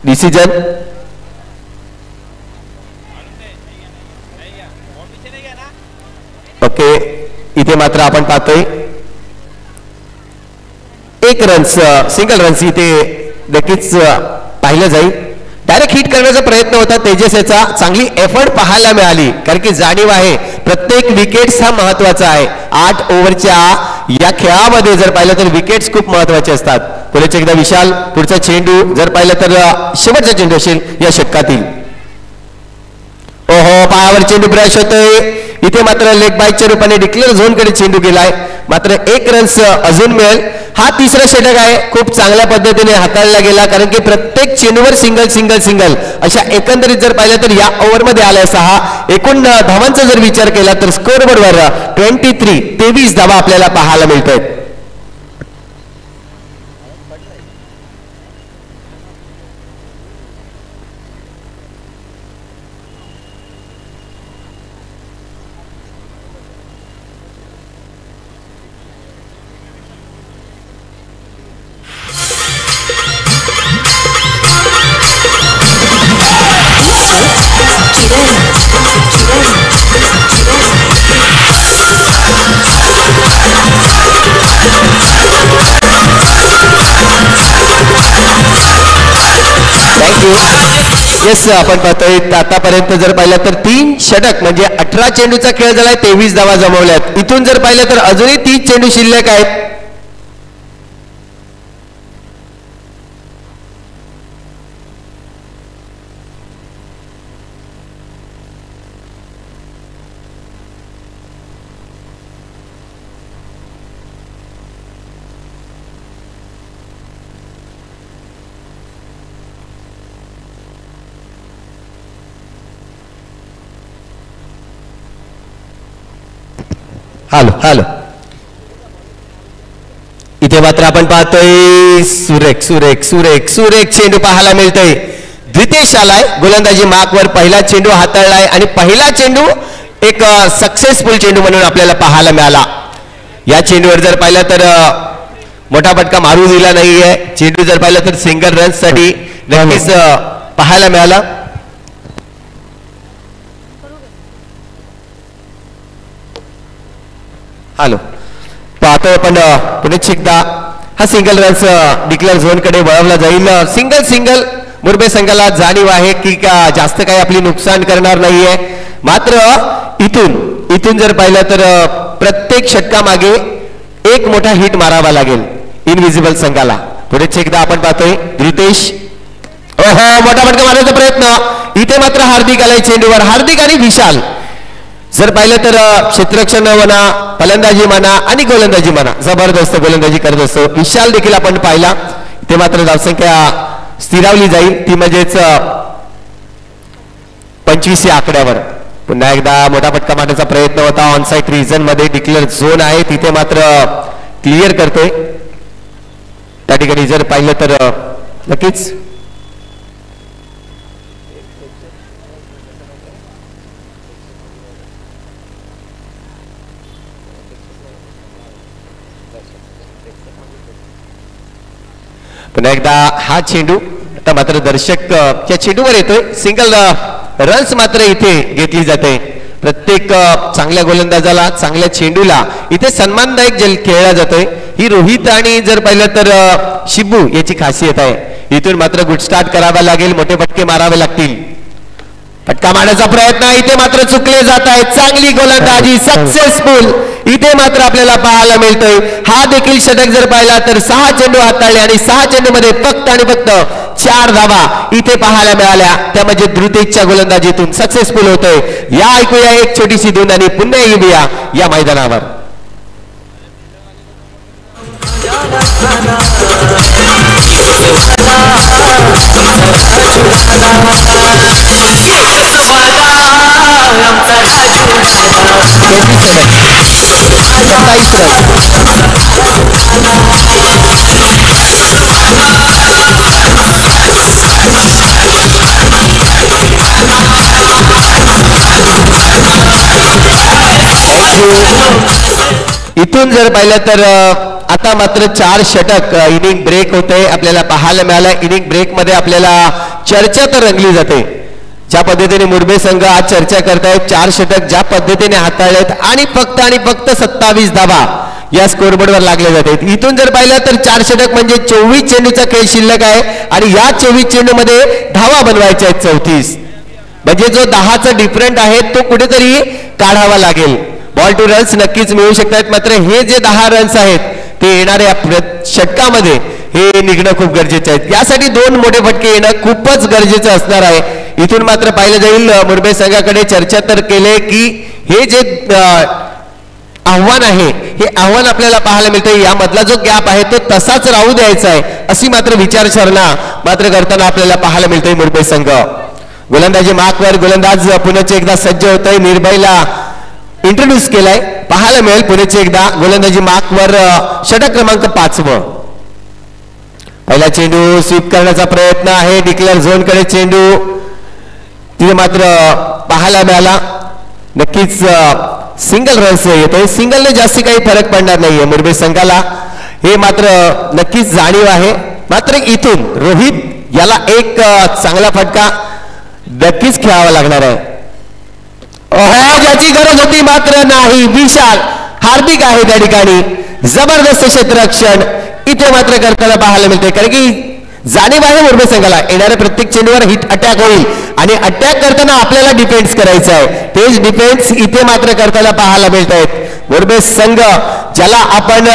डिसिजन. ओके इथे मात्र आपण पाहतोय 1 रन्स सिंगल रन्स इथे नक्कीच पाहिलं जाईल. डायरेक्ट हिट करण्याचा प्रयत्न होता तेजस याचा. चांगली एफर्ट पाहायला मिळाली कारण की जाणीव आहे प्रत्येक विकेट्स हा महत्वाचा आहे. 8 ओव्हरच्या या खेळामध्ये जर पाहिलं तर विकेट्स खूप महत्वाचे असतात. पुढे एकदा विशाल पुढचा चेंडू जर पाहिलं तर शेवटचा चेंडू असेल या षटकातील. ओहो पायावर चेंडू ब्रश होतोय. इथे मात्र लेग बाईकच्या रूपाने डिक्लेअर झोन कडे चेंडू गेलाय. मात्र 1 रन्स अजून मिळेल. हा तिसरा षटक आहे. खूप चांगल्या पद्धतीने हाताळला गेला कारण की प्रत्येक चेंडूवर सिंगल सिंगल सिंगल अशा एकंदरीत जर पाहिलं तर या ओव्हरमध्ये आलाय 6. एकूण धावांचा जर विचार केला तर स्कोरबोर्डवर 23 धावा आपल्याला पाहायला मिळत आहेत. येस आपण पाहतोय आतापर्यंत जर पाहिलं तर 3 षटक म्हणजे 18 चेंडूचा खेळ झालाय. 23 धावा जमवल्यात. इथून जर पाहिलं तर अजूनही 30 चेंडू शिल्लक आहेत. हॅलो इथे मात्र आपण पाहतोय सुरेख सुरेख सुरेख सुरेख चेंडू पाहायला मिळतोय. द्वितेश आलाय गोलंदाजी मार्कवर. पहिला चेंडू हाताळलाय आणि पहिला चेंडू एक सक्सेसफुल चेंडू म्हणून आपल्याला पाहायला मिळाला. या चेंडूवर जर पाहिलं तर मोठा फटका मारू दिला नाहीये. चेंडू जर पाहिलं तर सिंगल रन्स साठी नक्कीच पाहायला मिळाला. हॅलो पाहतोय पण पुन्हा एकदा हा सिंगल रन्स डिक्लेअर झोन कडे वळवला जाईल. सिंगल सिंगल मुरबे संघाला जाणीव आहे की जास्त काही आपली नुकसान करणार नाहीये. मात्र इथून जर पाहिलं तर प्रत्येक षटकामागे एक मोठा हिट मारावा लागेल इनविजिबल संघाला. पुढेच एकदा आपण पाहतोय धृतेश, ओहो मोठा फटका मारण्याचा प्रयत्न. इथे मात्र हार्दिक आलाय चेंडूवर. हार्दिक आणि विशाल जर पाहिलं तर क्षेत्ररक्षण म्हणा, फलंदाजी म्हणा आणि गोलंदाजी म्हणा जबरदस्त गोलंदाजी करत असतो. विशाल देखील आपण पाहिला. इथे मात्र धावसंख्या स्थिरावली जाईल, ती म्हणजेच 25 या आकड्यावर. पुन्हा एकदा मोठा फटका मारण्याचा प्रयत्न होता. ऑनसाईट रिजन मध्ये डिक्लेअर झोन आहे, तिथे मात्र क्लिअर करतोय. त्या ठिकाणी जर पाहिलं तर नक्कीच पुन्हा एकदा हा चेंडू आता मात्र दर्शक त्या चेंडूवर येतोय. सिंगल रन्स मात्र इथे घेतली जाते. प्रत्येक चांगल्या गोलंदाजाला, चांगल्या चेंडूला इथे सन्मानदायक खेळला जातोय. ही रोहित आणि जर पाहिलं तर शिबू याची खासियत आहे. इथून मात्र गुड स्टार्ट करावा लागेल, मोठे फटके मारावे लागतील. फटका मारण्याचा प्रयत्न इथे मात्र चुकले जात आहे. चांगली गोलंदाजी सक्सेसफुल इथे मात्र आपल्याला पाहायला मिळतोय. हा देखील षटक जर पाहिला तर 6 चेंडू हाताळले आणि 6 चेंडू मध्ये फक्त आणि फक्त 4 धावा इथे पाहायला मिळाल्या. त्या म्हणजे धृतेशच्या गोलंदाजीतून सक्सेसफुल होतोय. या ऐकूया एक छोटीशी धून आणि पुन्हा येऊया या मैदानावर. इथून जर पाहिलं तर आता मात्र 4 षटक इनिंग ब्रेक होते आपल्याला पाहायला मिळालं. इनिंग ब्रेक मध्ये आपल्याला चर्चा तर रंगली जाते. ज्या पद्धतीने मुरबे संघ आज चर्चा करतायत, 4 षटक ज्या पद्धतीने हाताळलेत आणि फक्त 27 धावा या स्कोरबोर्डवर लागले जाते. इथून जर पाहिलं तर 4 षटक म्हणजे 24 चेंडूचा खेळ शिल्लक आहे आणि या 24 चेंडू मध्ये धावा बनवायच्या आहेत 34. म्हणजे जो 10चा डिफरंट आहे तो कुठेतरी काढावा लागेल. बॉल टू रन्स नक्कीच मिळू शकतात, मात्र हे जे 10 रन्स आहेत ते येणाऱ्या षटकामध्ये हे निघणं खूप गरजेचं आहे. यासाठी 2 मोठे फटके येणं खूपच गरजेचं असणार आहे. इथून मात्र पाहिलं जाईल मुरबे संघाकडे चर्चा तर केले की हे जे आव्हान आहे हे आव्हान आपल्याला पाहायला मिळतं. यामधला जो गॅप आहे तो तसाच राहू द्यायचा आहे अशी मात्र विचारसरणा मात्र करताना आपल्याला पाहायला मिळतंय मुरबे संघ. गोलंदाजी मार्कवर गोलंदाज पुण्याचे एकदा सज्ज होतोय. निर्भयला इंट्रोड्यूस केलाय, पाहायला मिळेल पुण्याचे एकदा गोलंदाजी मार्कवर षटक क्रमांक 5. पहिला चेंडू स्वीप करण्याचा प्रयत्न आहे. डिक्लेअर झोन कडे चेंडू तिथे मात्र पाहायला मिळाला. नक्कीच सिंगल रन्स येतोय. सिंगलने जास्ती काही फरक पडणार नाहीये मुरबे संघाला, हे मात्र नक्कीच जाणीव आहे. मात्र इथून रोहित याला एक चांगला फटका नक्कीच खेळावा लागणार आहे. ज्याची गरज होती मात्र नाही. विशाल हार्दिक आहे त्या ठिकाणी. जबरदस्त क्षेत्ररक्षण इथे मात्र करताना पाहायला मिळते, कारण की जाणीव आहे मुरबे संघाला येणाऱ्या प्रत्येक चेंडूवर हिट अटॅक होईल आणि अटॅक करताना आपल्याला डिफेन्स करायचं आहे. तेच डिफेन्स इथे मात्र करताना पाहायला मिळत आहेत. मुरबे संघ ज्याला आपण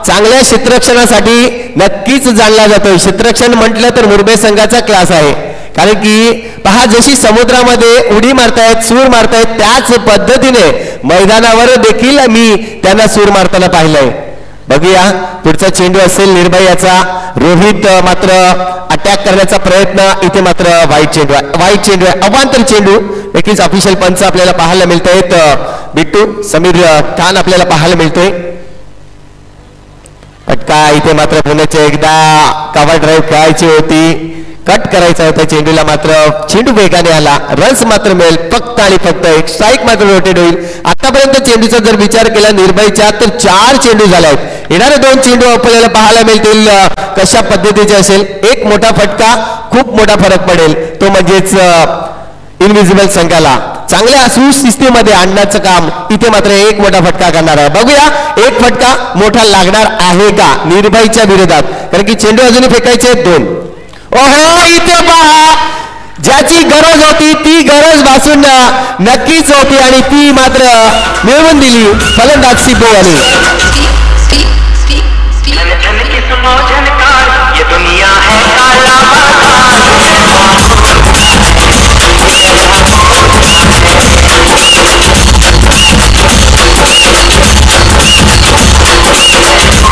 चांगल्या क्षेत्ररक्षणासाठी नक्कीच जाणला जातो. क्षेत्ररक्षण म्हटलं तर मुरबे संघाचा क्लास आहे, कारण की पहा जशी समुद्रामध्ये उडी मारतायत, सूर मारतायत, त्याच पद्धतीने मैदानावर देखील मी त्यांना सूर मारताना पाहिलंय. बघूया पुढचा चेंडू असेल निर्भयाचा. रोहित मात्र अटॅक करण्याचा प्रयत्न इथे मात्र वाईट चेंडू आहे, अवांतर चेंडू. नक्कीच ऑफिशियल पंच आपल्याला पाहायला मिळत आहेत. बिट्टू समीर खान आपल्याला पाहायला मिळतोय. फटका इथे मात्र पुण्याचे एकदा कव्हर ड्राईव्ह खेळायची होती, कट करायचा होता चेंडूला, मात्र चेंडू वेगाने आला. रन्स मात्र मिळेल फक्त आणि फक्त एक स्ट्राईक मात्र रोटेट होईल. आतापर्यंत चेंडूचा जर विचार केला निर्भयच्या तर 4 चेंडू झाले आहेत. येणारे 2 चेंडू आपल्याला पाहायला मिळतील कशा पद्धतीचे असेल. एक मोठा फटका खूप मोठा फरक पडेल, तो म्हणजेच इनविजिबल संघाला चांगल्या सुशिस्तीमध्ये आणण्याचं काम इथे मात्र एक मोठा फटका करणार आहे. बघूया एक फटका मोठा लागणार आहे का निर्भयच्या विरोधात, कारण की चेंडू अजूनही फेकायचे आहेत 2. ओहो इथे पहा ज्याची गरज होती ती गरज भासून नक्कीच होती आणि ती मात्र मिळवून दिली फलंदाज सिब्बू यांनी.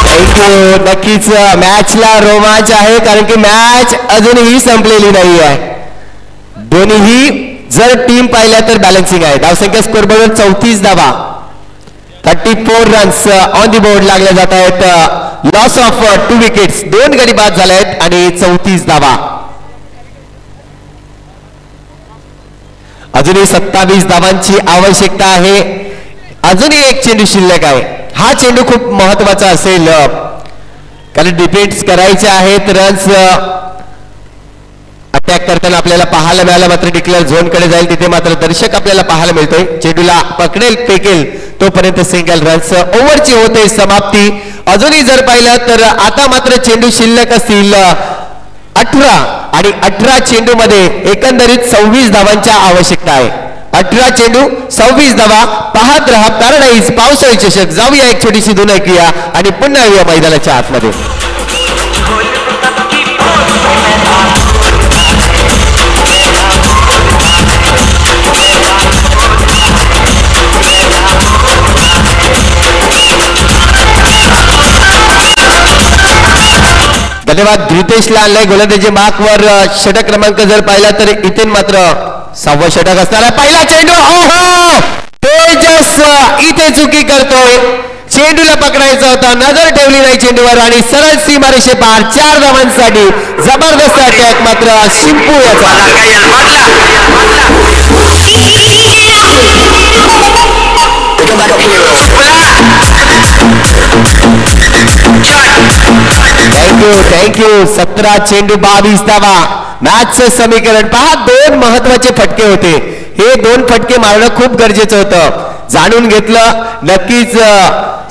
थँक्यू. नक्कीच मॅचला रोमांच आहे कारण की मॅच अजूनही संपलेली नाही आहे. दोन्हीही जर टीम पाहिल्या तर बॅलन्सिंग आहे. धावसंख्या स्कोर बरोबर 34 धावा, 34 रन्स ऑन दी बोर्ड लागले जात आहेत. लॉस ऑफ 2 विकेट्स, 2 गडी बाद झाले आहेत आणि 34 धावा. अजूनही 27 धावांची आवश्यकता आहे. अजूनही एक चेंडू शिल्लक आहे. हा चेंडू खूप महत्वाचा असेल कारण डिफेन्स करायचे आहेत. रन्स अटॅक करताना आपल्याला पाहायला मिळालं, मात्र डिक्लेअर झोन कडे जाईल तिथे मात्र दर्शक आपल्याला पाहायला मिळतोय. चेंडूला पकडेल फेकेल तोपर्यंत सिंगल रन्स. ओव्हरची होते समाप्ती. अजूनही जर पाहिलं तर आता मात्र चेंडू शिल्लक असतील 18 आणि 18 चेंडू मध्ये एकंदरीत 26 धावांच्या आवश्यकता आहे. 18 चेंडू 26 धावा. पाहत रहा पॅराडाईज पावसाळी चषक. जाऊया एक छोटीशी धून ऐकूया आणि पुन्हा येऊया मैदानाच्या आतमध्ये. धन्यवाद. धृतेशला आणलंय गोलंदाजी मार्कवर. षटक क्रमांक जर पाहिला तर इथे मात्र 6वं षटक असणार आहे. पहिला चेंडू, हो तेजस इथे चुकी करतोय. चेंडूला पकडायचा होता, नजर ठेवली नाही चेंडूवर आणि सरळ सीमारेषे पार 4 धावांसाठी जबरदस्त अटॅक मात्र शिंपू याचा. थँक्यू. 17 चेंडू 22 धावा. मॅचचं समीकरण पहा. 2 महत्वाचे फटके होते. हे 2 फटके मारणं खूप गरजेचं होतं. जाणून घेतलं नक्कीच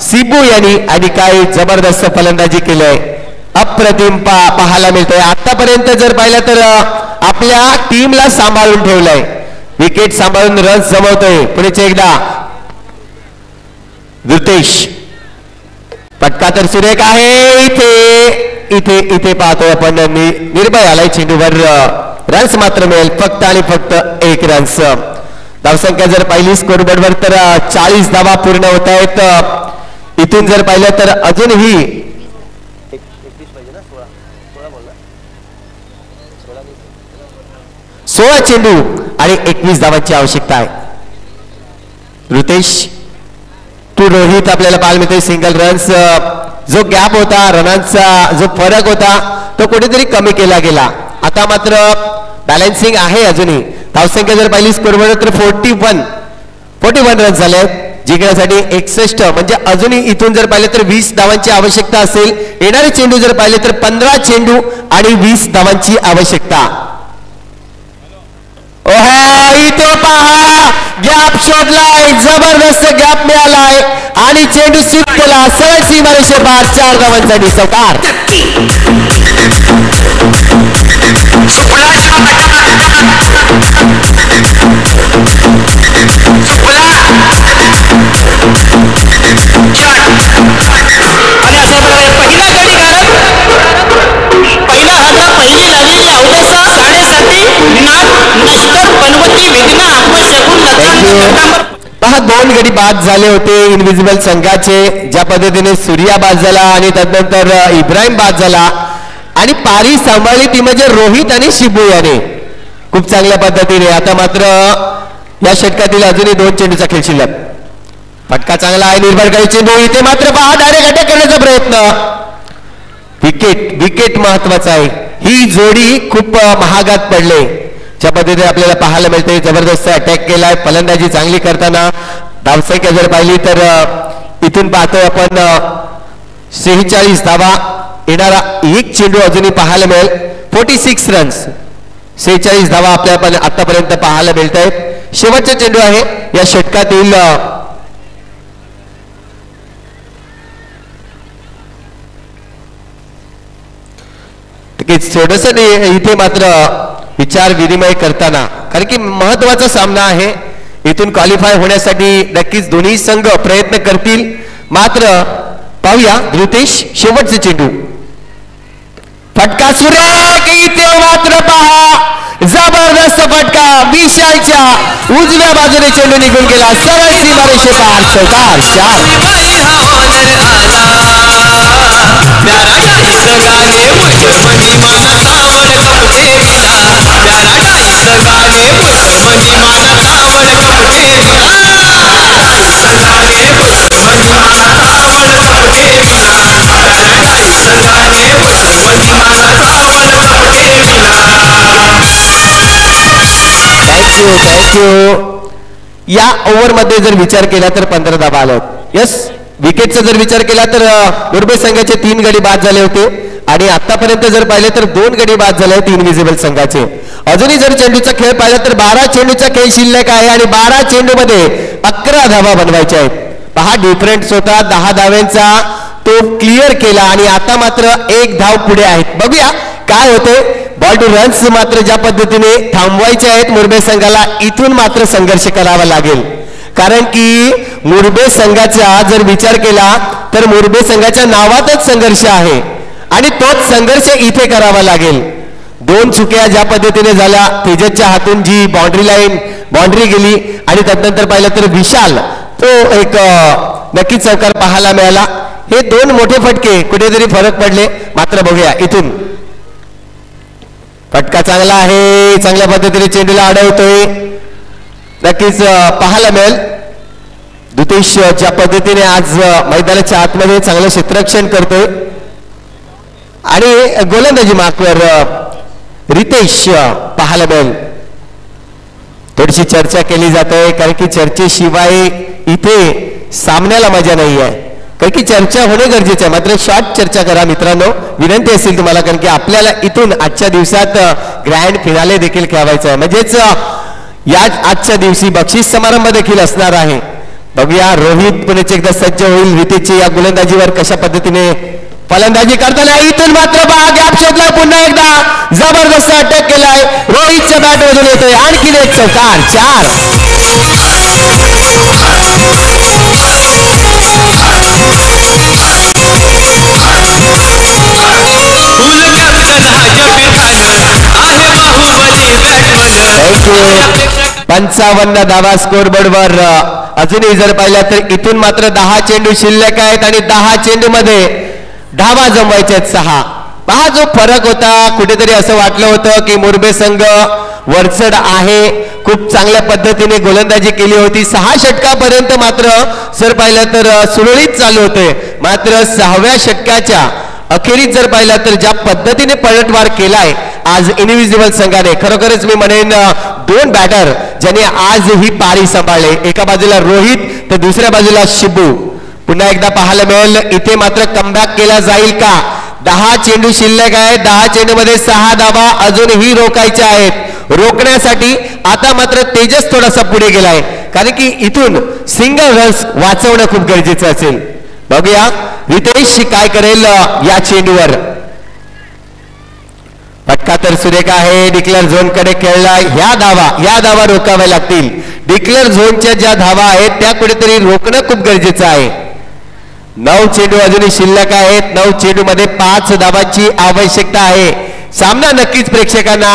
सिब्बू यांनी आणि काय जबरदस्त फलंदाजी केलंय. अप्रतिम पाहायला मिळतंय. आतापर्यंत जर पाहिलं तर आपल्या टीमला सांभाळून ठेवलंय. विकेट सांभाळून रन्स जमवतोय. पुढेच एकदा धृतेश. फटका तर सुरेख आहे. इथे इथे पाहतोय आपण निर्भय आलाय चेंडूवर. रन्स मात्र मिळेल फक्त आणि फक्त 1 रन्स. धावसंख्या जर पाहिली स्कोरबोर्डवर तर 40 धावा पूर्ण होत आहेत. इथून जर पाहिलं तर अजूनही 16 चेंडू आणि 21 धावांची आवश्यकता आहे. ऋतेश टू रोहित आपल्याला पाहायला मिळते. Single runs. जो गॅप होता, रनांचा जो फरक होता तो कुठेतरी कमी केला गेला. आता मात्र बॅलन्सिंग आहे अजूनही. धावसंख्या जर पाहिली स्कोरवर तर 41 रन्स झाले. जिंकण्यासाठी 61 म्हणजे अजूनही इथून जर पाहिले तर 20 धावांची आवश्यकता असेल. येणारे चेंडू जर पाहिले तर 15 चेंडू आणि 20 धावांची आवश्यकता. इथे पहा गॅप शोधलाय. जबरदस्त गॅप मिळालाय आणि चेंडू स्वीप केला. सरळ सीमारेषे पार 4 धावांसाठी चौकार. आणि अशा प्रकारे पहिला गडी पहिला हात पहिली लागलेली अवदसा साडेसाती नाथ नष्कर बनवती वेदना आपण पहा 2 गडी बाद झाले होते इनविजिबल संघाचे. ज्या पद्धतीने सूर्या बाद झाला आणि त्यानंतर इब्राहिम बाद झाला आणि पारी सांभाळली ती म्हणजे रोहित आणि शिबू याने खूप चांगल्या पद्धतीने. आता मात्र या षटकातील अजूनही 2 चेंडूचा खेळ शिल्लक. फटका चांगला आहे. निर्भरकारी चेंडू. इथे मात्र पहा डायरेक्ट अटॅक करण्याचा प्रयत्न. विकेट महत्वाचा आहे. ही जोडी खूप महागात पडले. ज्या पद्धतीने आपल्याला पाहायला मिळते. जबरदस्त अटॅक केलाय. फलंदाजी चांगली करताना धावसंख्या जर पाहिली तर इथून पाहतोय आपण 46 धावा. येणारा 1 चेंडू अजूनही पाहायला मिळेल. 46 रन्स 46 धावा आपल्याला पण आतापर्यंत पाहायला मिळत आहेत. शेवटचा चेंडू आहे या षटकातील. थोडस इथे मात्र विचार विनिमय करताना, कारण की महत्वाचा सामना आहे. इथून क्वालिफाय होण्यासाठी नक्कीच दोन्ही संघ प्रयत्न करतील. मात्र पाहूया धृतेश शेवटचे चेंडू. फटका सुरेख, इथे मात्र पहा जबरदस्त फटका. विशालच्या उजव्या बाजूने चेंडू निघून गेला, सरळ सीमारेषे पार. चौकार 4. थँक्यू. या ओव्हरमध्ये जर विचार केला तर 15 धावा आल्या. यस, विकेटचा जर विचार केला तर मुरबे संघाचे 3 गडी बाद झाले होते आणि आतापर्यंत जर पाहिले तर 2 गडी बाद झाले 3 विजेबल संघाचे. अजूनही जर चेंडूचा खेळ पाहिला तर 12 चेंडूचा खेळ शिल्लक आहे आणि 12 चेंडूमध्ये 11 धावा बनवायच्या आहेत. पहा डिफरन्स होता 10 धाव्यांचा, तो क्लिअर केला आणि आता मात्र 1 धाव पुढे आहेत. बघूया काय होते. बॉल टू रन्स मात्र ज्या पद्धतीने थांबवायचे आहेत मुरबे संघाला, इथून मात्र संघर्ष करावा लागेल. कारण की मुरबे संघाचा जर विचार केला तर मुरबे संघाच्या नावातच संघर्ष आहे आणि तोच संघर्ष इथे करावा लागेल. 2 चुक्या ज्या पद्धतीने झाल्या, तेजसच्या हातून जी बाउंड्री गेली आणि त्यानंतर पाहिलं तर विशाल तो एक नक्कीच चौकार पाहायला मिळाला. हे 2 मोठे फटके कुठेतरी फरक पडले. मात्र बघूया इथून फटका चांगला आहे, चांगल्या पद्धतीने चेंडूला अडवतोय, नक्कीच पाहायला मिळेल. धृतेश ज्या पद्धतीने आज मैदानाच्या आतमध्ये चांगलं क्षेत्ररक्षण करतोय आणि गोलंदाजी मार्कवर रितेश पाहायला मिळेल. थोडीशी चर्चा केली जाते कारण की चर्चेशिवाय इथे सामन्याला मजा नाही आहे, कारण की चर्चा होणे गरजेचे आहे. मात्र शॉर्ट चर्चा करा मित्रांनो, विनंती असेल तुम्हाला, कारण की आपल्याला इथून आजच्या दिवसात ग्रँड फिनाले देखील खेळवायचा आहे. म्हणजेच या आजच्या दिवशी बक्षीस समारंभ देखील असणार आहे. बघूया रोहित पुण्याचे एकदा सज्ज होईल रितेशची या गोलंदाजीवर कशा पद्धतीने फलंदाजी करताना. इथून मात्र गॅप शोधलाय, पुन्हा एकदा जबरदस्त अटॅक केलाय, रोहितच्या बॅट मधून येतोय आणखी एक चौकार 4. थँक्यू. 55 धावा स्कोरबोर्डवर. अजूनही जर पाहिलं तर इथून मात्र 10 चेंडू शिल्लक आहेत आणि 10 चेंडू मध्ये धावा जमवायच्या आहेत 6. पहा जो फरक होता, कुठेतरी असं वाटलं होतं की मुरबे संघ वरचढ आहे, खूप चांगल्या पद्धतीने गोलंदाजी केली होती. 6 षटकापर्यंत मात्र जर पाहिलं तर सुरळीत चालू होते. मात्र 6व्या षटकाच्या अखेरीत जर पाहिलं तर ज्या पद्धतीने पलटवार केलाय आज इनविजिबल संघाने, खरोखरच मी म्हणेन 2 बॅटर ज्यांनी आज ही पारी सांभाळले. एका बाजूला रोहित तर दुसऱ्या बाजूला शिबू. पुन्हा एकदा पाहायला मिळेल इथे मात्र कमबॅक केला जाईल का. 10 चेंडू शिल्लक आहे, 10 चेंडू मध्ये 6 धावा अजूनही रोखायच्या आहेत. रोखण्यासाठी आता मात्र तेजस थोडासा पुढे गेलाय, कारण की इथून सिंगल रन्स वाचवणं खूप गरजेचं असेल. बघूया रितेश काय करेल या चेंडूवर. फटका तर सुरेख आहे, डिक्लेअर झोन कडे खेळला. ह्या धावा रोखाव्या लागतील. डिक्लेअर झोनच्या ज्या धावा आहेत त्या कुठेतरी रोखणं खूप गरजेचं आहे. 9 चेंडू अजूनही शिल्लक आहेत. 9 चेंडू मध्ये 5 धावांची आवश्यकता आहे. सामना नक्कीच प्रेक्षकांना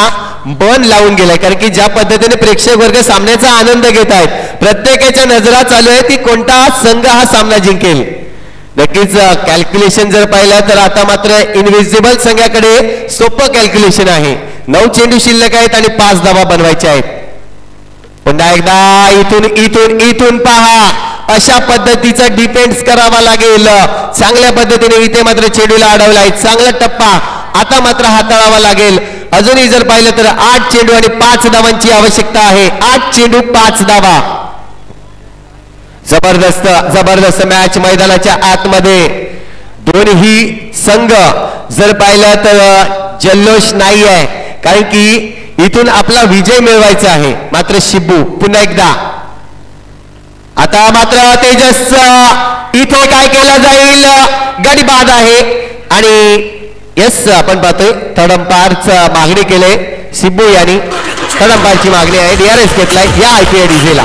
बन लावून गेलाय, कारण की ज्या पद्धतीने प्रेक्षक वर्ग सामन्याचा आनंद घेत आहेत, प्रत्येकाच्या नजरा चालू आहे की कोणता संघ हा सामना जिंकेल. नक्कीच कॅल्क्युलेशन जर पाहिलं तर आता मात्र इनविजिबल संघाकडे सोपं कॅल्क्युलेशन आहे. 9 चेंडू शिल्लक आहेत आणि 5 धावा बनवायच्या आहेत. पुन्हा एकदा इथून पहा, अशा पद्धतीचा डिफेन्स करावा लागेल. चांगल्या पद्धतीने इथे मात्र चेंडूला अडवलाय, चांगला टप्पा आता मात्र हाताळावा लागेल. अजूनही जर पाहिलं तर 8 चेंडू आणि 5 धावांची आवश्यकता आहे. 8 चेंडू 5 धावा. जबरदस्त मॅच मैदानाच्या आतमध्ये. दोन्ही संघ जर पाहिलं तर जल्लोष नाही आहे, कारण की इथून आपला विजय मिळवायचा आहे. मात्र शिबू पुन्हा एकदा, आता मात्र तेजस इथे काय केलं जाईल, गडी बाद आहे आणि यस आपण पाहतोय थर्ड अंपायरच मागणी केले. सिब्बू यांनी थर्ड अंपायरची मागणी आहे. DRS घेतलाय या IPA ला.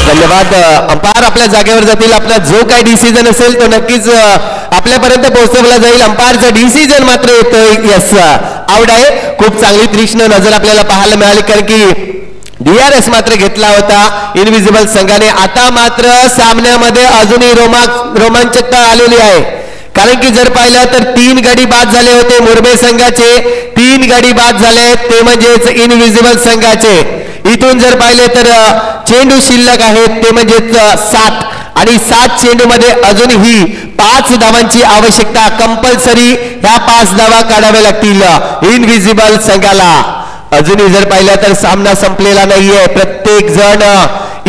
धन्यवाद. अंपायर आपल्या जागेवर जातील. आपला जो काही डिसिजन असेल तो नक्कीच आपल्यापर्यंत पोहोचवला जाईल. अंपायरचा डिसिजन मात्र येतोय यस आउट आहे. खूप चांगली तीक्ष्ण नजर आपल्याला पाहायला मिळाली कारण की DRS मात्र घेतला होता इनविजिबल संघाने. आता मात्र सामन्यामध्ये अजूनही रोमांचकता आलेली आहे कारण की जर पाहिलं तर 3 गडी बाद झाले होते मुरबे संघाचे. 3 गडी बाद झाले ते म्हणजेच इनविजिबल संघाचे. इथून जर पाहिले तर चेंडू शिल्लक आहेत ते म्हणजेच 7 आणि 7 चेंडू मध्ये अजूनही 5 धावांची आवश्यकता. कंपल्सरी ह्या 5 धावा काढाव्या लागतील इनविजिबल संघाला. अजूनही जर पाहिलं तर सामना संपलेला नाहीये. प्रत्येक जण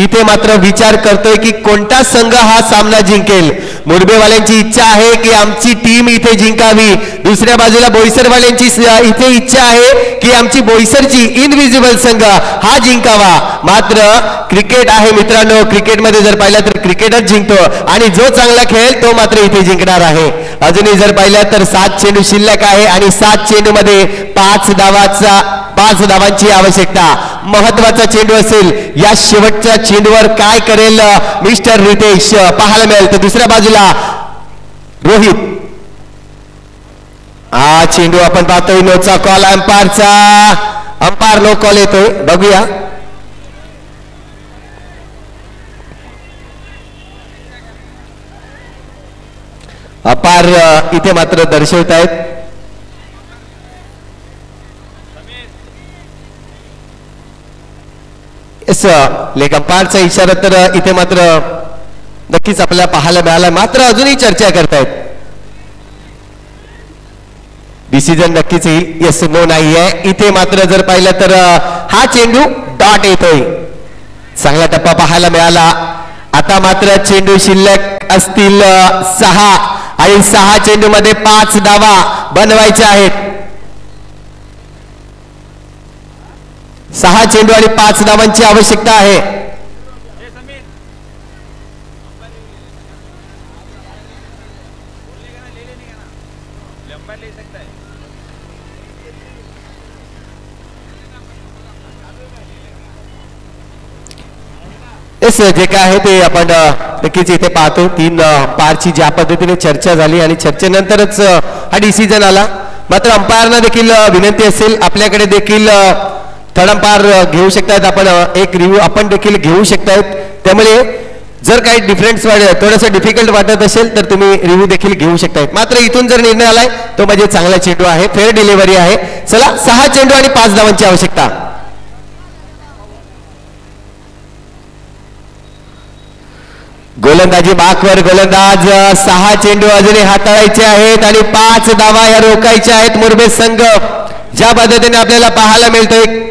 इथे मात्र विचार करतोय की कोणता संघ हा सामना जिंकेल. मुरबेवाल्यांची इच्छा आहे की आमची टीम इथे जिंकावी. दुसऱ्या बाजूला बोईसरवाल्यांची इथे इच्छा आहे की आमची बोईसरची इनविजिबल संघ हा जिंकावा. मात्र क्रिकेट आहे मित्रांनो. क्रिकेटमध्ये जर पाहिलं तर क्रिकेटच जिंकतो आणि जो चांगला खेळेल तो मात्र इथे जिंकणार आहे. अजूनही जर पाहिलं तर 7 चेंडू शिल्लक आहे आणि 7 चेंडू मध्ये 5 धावांची आवश्यकता. महत्वाचा चेंडू असेल. या शेवटच्या चेंडूवर काय करेल मिस्टर रितेश पाहायला मिळेल. तर दुसऱ्या बाजूला रोहित. हा चेंडू आपण पाहतोय नोचा कॉल अंपायरचा. अंपायर नो कॉल येतोय बघूया. अंपायर इथे मात्र दर्शवत आहेत लेग अंपायरचा इशारा तर इथे मात्र नक्कीच आपल्याला पाहायला मिळाला. मात्र अजूनही चर्चा करतायत. डिसिजन नक्कीच येस नो नाहीये. इथे मात्र जर पाहिलं तर हा चेंडू डॉट येतोय. चांगला टप्पा पाहायला मिळाला. आता मात्र चेंडू शिल्लक असतील 6 आणि 6 चेंडू मध्ये 5 धावा बनवायच्या आहेत. 6 चेंडू आणि 5 धावांची आवश्यकता आहे. जे काय आहे ते आपण नक्कीच इथे पाहतो. 3 पारची ज्या पद्धतीने चर्चा झाली आणि चर्चेनंतरच हा डिसिजन आला. मात्र अंपायरना देखील विनंती असेल आपल्याकडे देखील थर्ड अंपायर घेऊ शकतात. आपण एक रिव्ह्यू आपण देखील घेऊ शकतायत. त्यामुळे जर काही डिफरन्स थोडंसं डिफिकल्ट वाटत असेल तर तुम्ही रिव्ह्यू देखील घेऊ शकतायत. मात्र इथून जर निर्णय आलाय तो म्हणजे चांगला चेंडू आहे. फेअर डिलिव्हरी आहे. चला 6 चेंडू आणि 5 धावांची आवश्यकता. गोलंदाजी बाकवर गोलंदाज. 6 चेंडू अजूनही हाताळायचे आहेत आणि 5 धावा या रोखायच्या आहेत. मुरबे संघ ज्या पद्धतीने आपल्याला पाहायला मिळतोय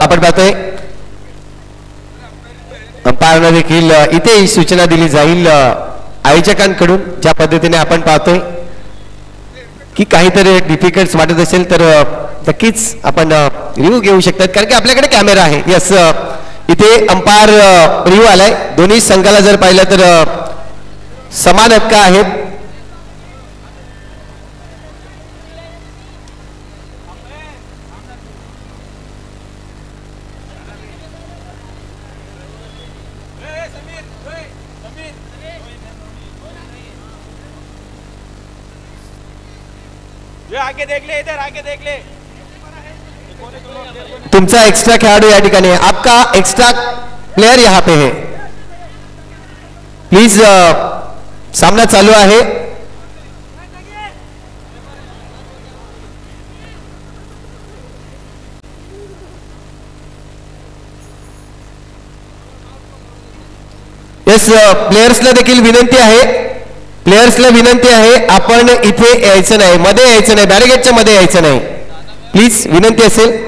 आपण पाहतोय अंपायरने देखील इथे सूचना दिली जाईल आयोजकांकडून. ज्या पद्धतीने आपण पाहतोय की काहीतरी डिफिकल्ट वाटत असेल तर नक्कीच आपण रिव्ह्यू घेऊ शकतात कारण की आपल्याकडे कॅमेरा आहे. यस इथे अंपायर रिव्ह्यू आलाय. दोन्ही संघाला जर पाहिलं तर समान हक्क आहेत. आगे देख ले, इधर आगे देख ले. तुमचा एक्स्ट्रा खिलाड़ी या ठिकाणी आहे, आपका एक्स्ट्रा प्लेयर यहाँ पे है. प्लीज सामना चालू आहे. येस, प्लेयर्सला देखील विनंती आहे, आपण इथे यायचं नाही, मध्ये यायचं नाही, बॅरिगेटच्या मध्ये यायचं नाही, प्लीज विनंती असेल.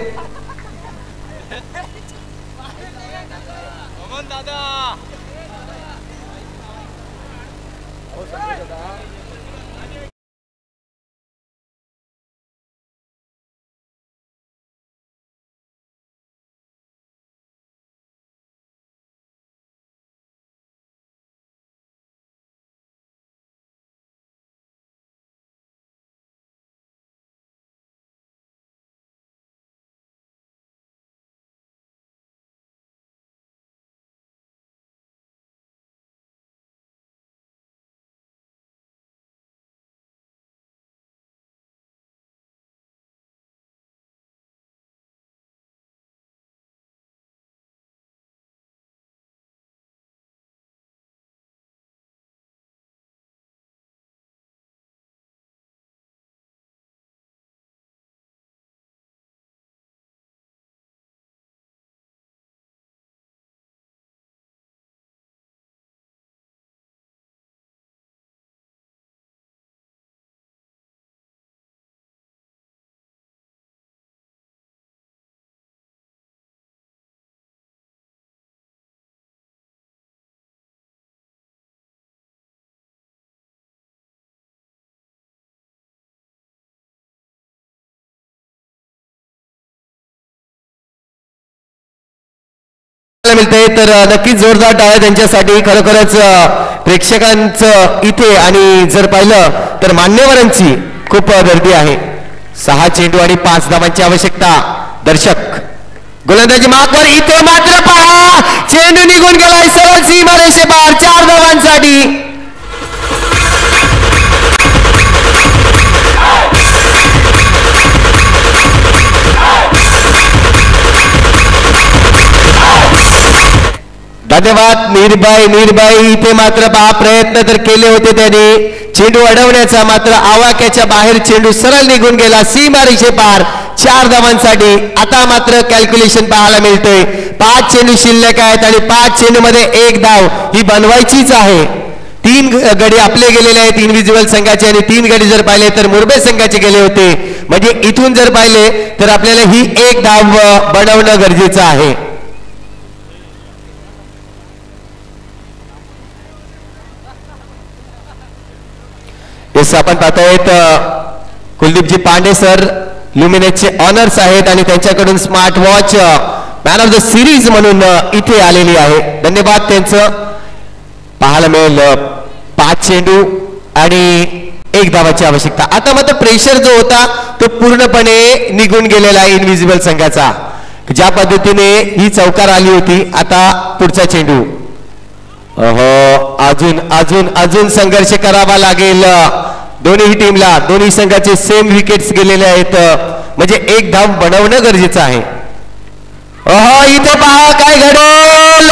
मिळते तर नक्कीच जोरदार टाळ्या त्यांच्यासाठी. खरोखरच प्रेक्षकांचं इथे आणि जर पाहिलं तर मान्यवरांची खूप गर्दी आहे. 6 चेंडू आणि 5 धावांची आवश्यकता. दर्शक गोलंदाजी मार्कवर, इथे मात्र पहा चेंडू निघून गेलाय सरळ सीमारेषेपार 4 धावांसाठी. धन्यवाद मीरबाई. इथे मात्र पहा प्रयत्न तर केले होते त्यांनी चेंडू अडवण्याचा, मात्र आवाक्याच्या बाहेर चेंडू सरळ निघून गेला सीमारेषे पार 4 धावांसाठी. आता मात्र कॅल्क्युलेशन पाहायला मिळतोय. 5 चेंडू शिल्लक आहेत आणि 5 चेंडू मध्ये 1 धाव ही बनवायचीच आहे. 3 गडी आपले गेलेले आहेत इनविजिबल संघाचे आणि 3 गडी जर पाहिले तर मुरबे संघाचे गेले होते. म्हणजे इथून जर पाहिले तर आपल्याला ही 1 धाव बनवणं गरजेचं आहे. आपण पाहतोय कुलदीपजी पांडे सर ल्युमिनेसचे ऑनर्स आहेत आणि त्यांच्याकडून smart watch man of the series म्हणून इथे आलेली आहे. धन्यवाद त्यांचं. पाहायला मिळेल 5 चेंडू आणि 1 धावाची आवश्यकता. आता मात्र प्रेशर जो होता तो पूर्णपणे निघून गेलेला आहे इनविजिबल संघाचा. ज्या पद्धतीने ही चौकार आली होती. आता पुढचा चेंडू, अजून संघर्ष करावा लागेल दोन्ही टीमला. दोन्ही संघाचे सेम विकेट्स गेलेले आहेत, म्हणजे 1 धाव बनवणं गरजेचं आहे. इथे पहा काय घडेल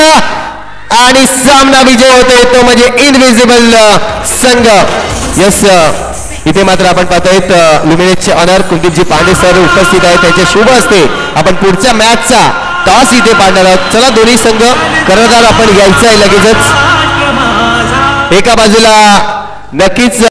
आणि सामना विजय होतोय तो म्हणजे इनविजिबल संघ. यस, इथे मात्र आपण पाहतोय ल्युमिनेसचे ऑनर कुलदीपजी पांडे सर उपस्थित आहेत. त्यांचे शुभ असते आपण पुढच्या मॅचचा टॉस इथे पाडणार आहोत. चला दोन्ही संघ कर्णधार आपण घ्यायचा आहे लगेचच. एका बाजूला नक्कीच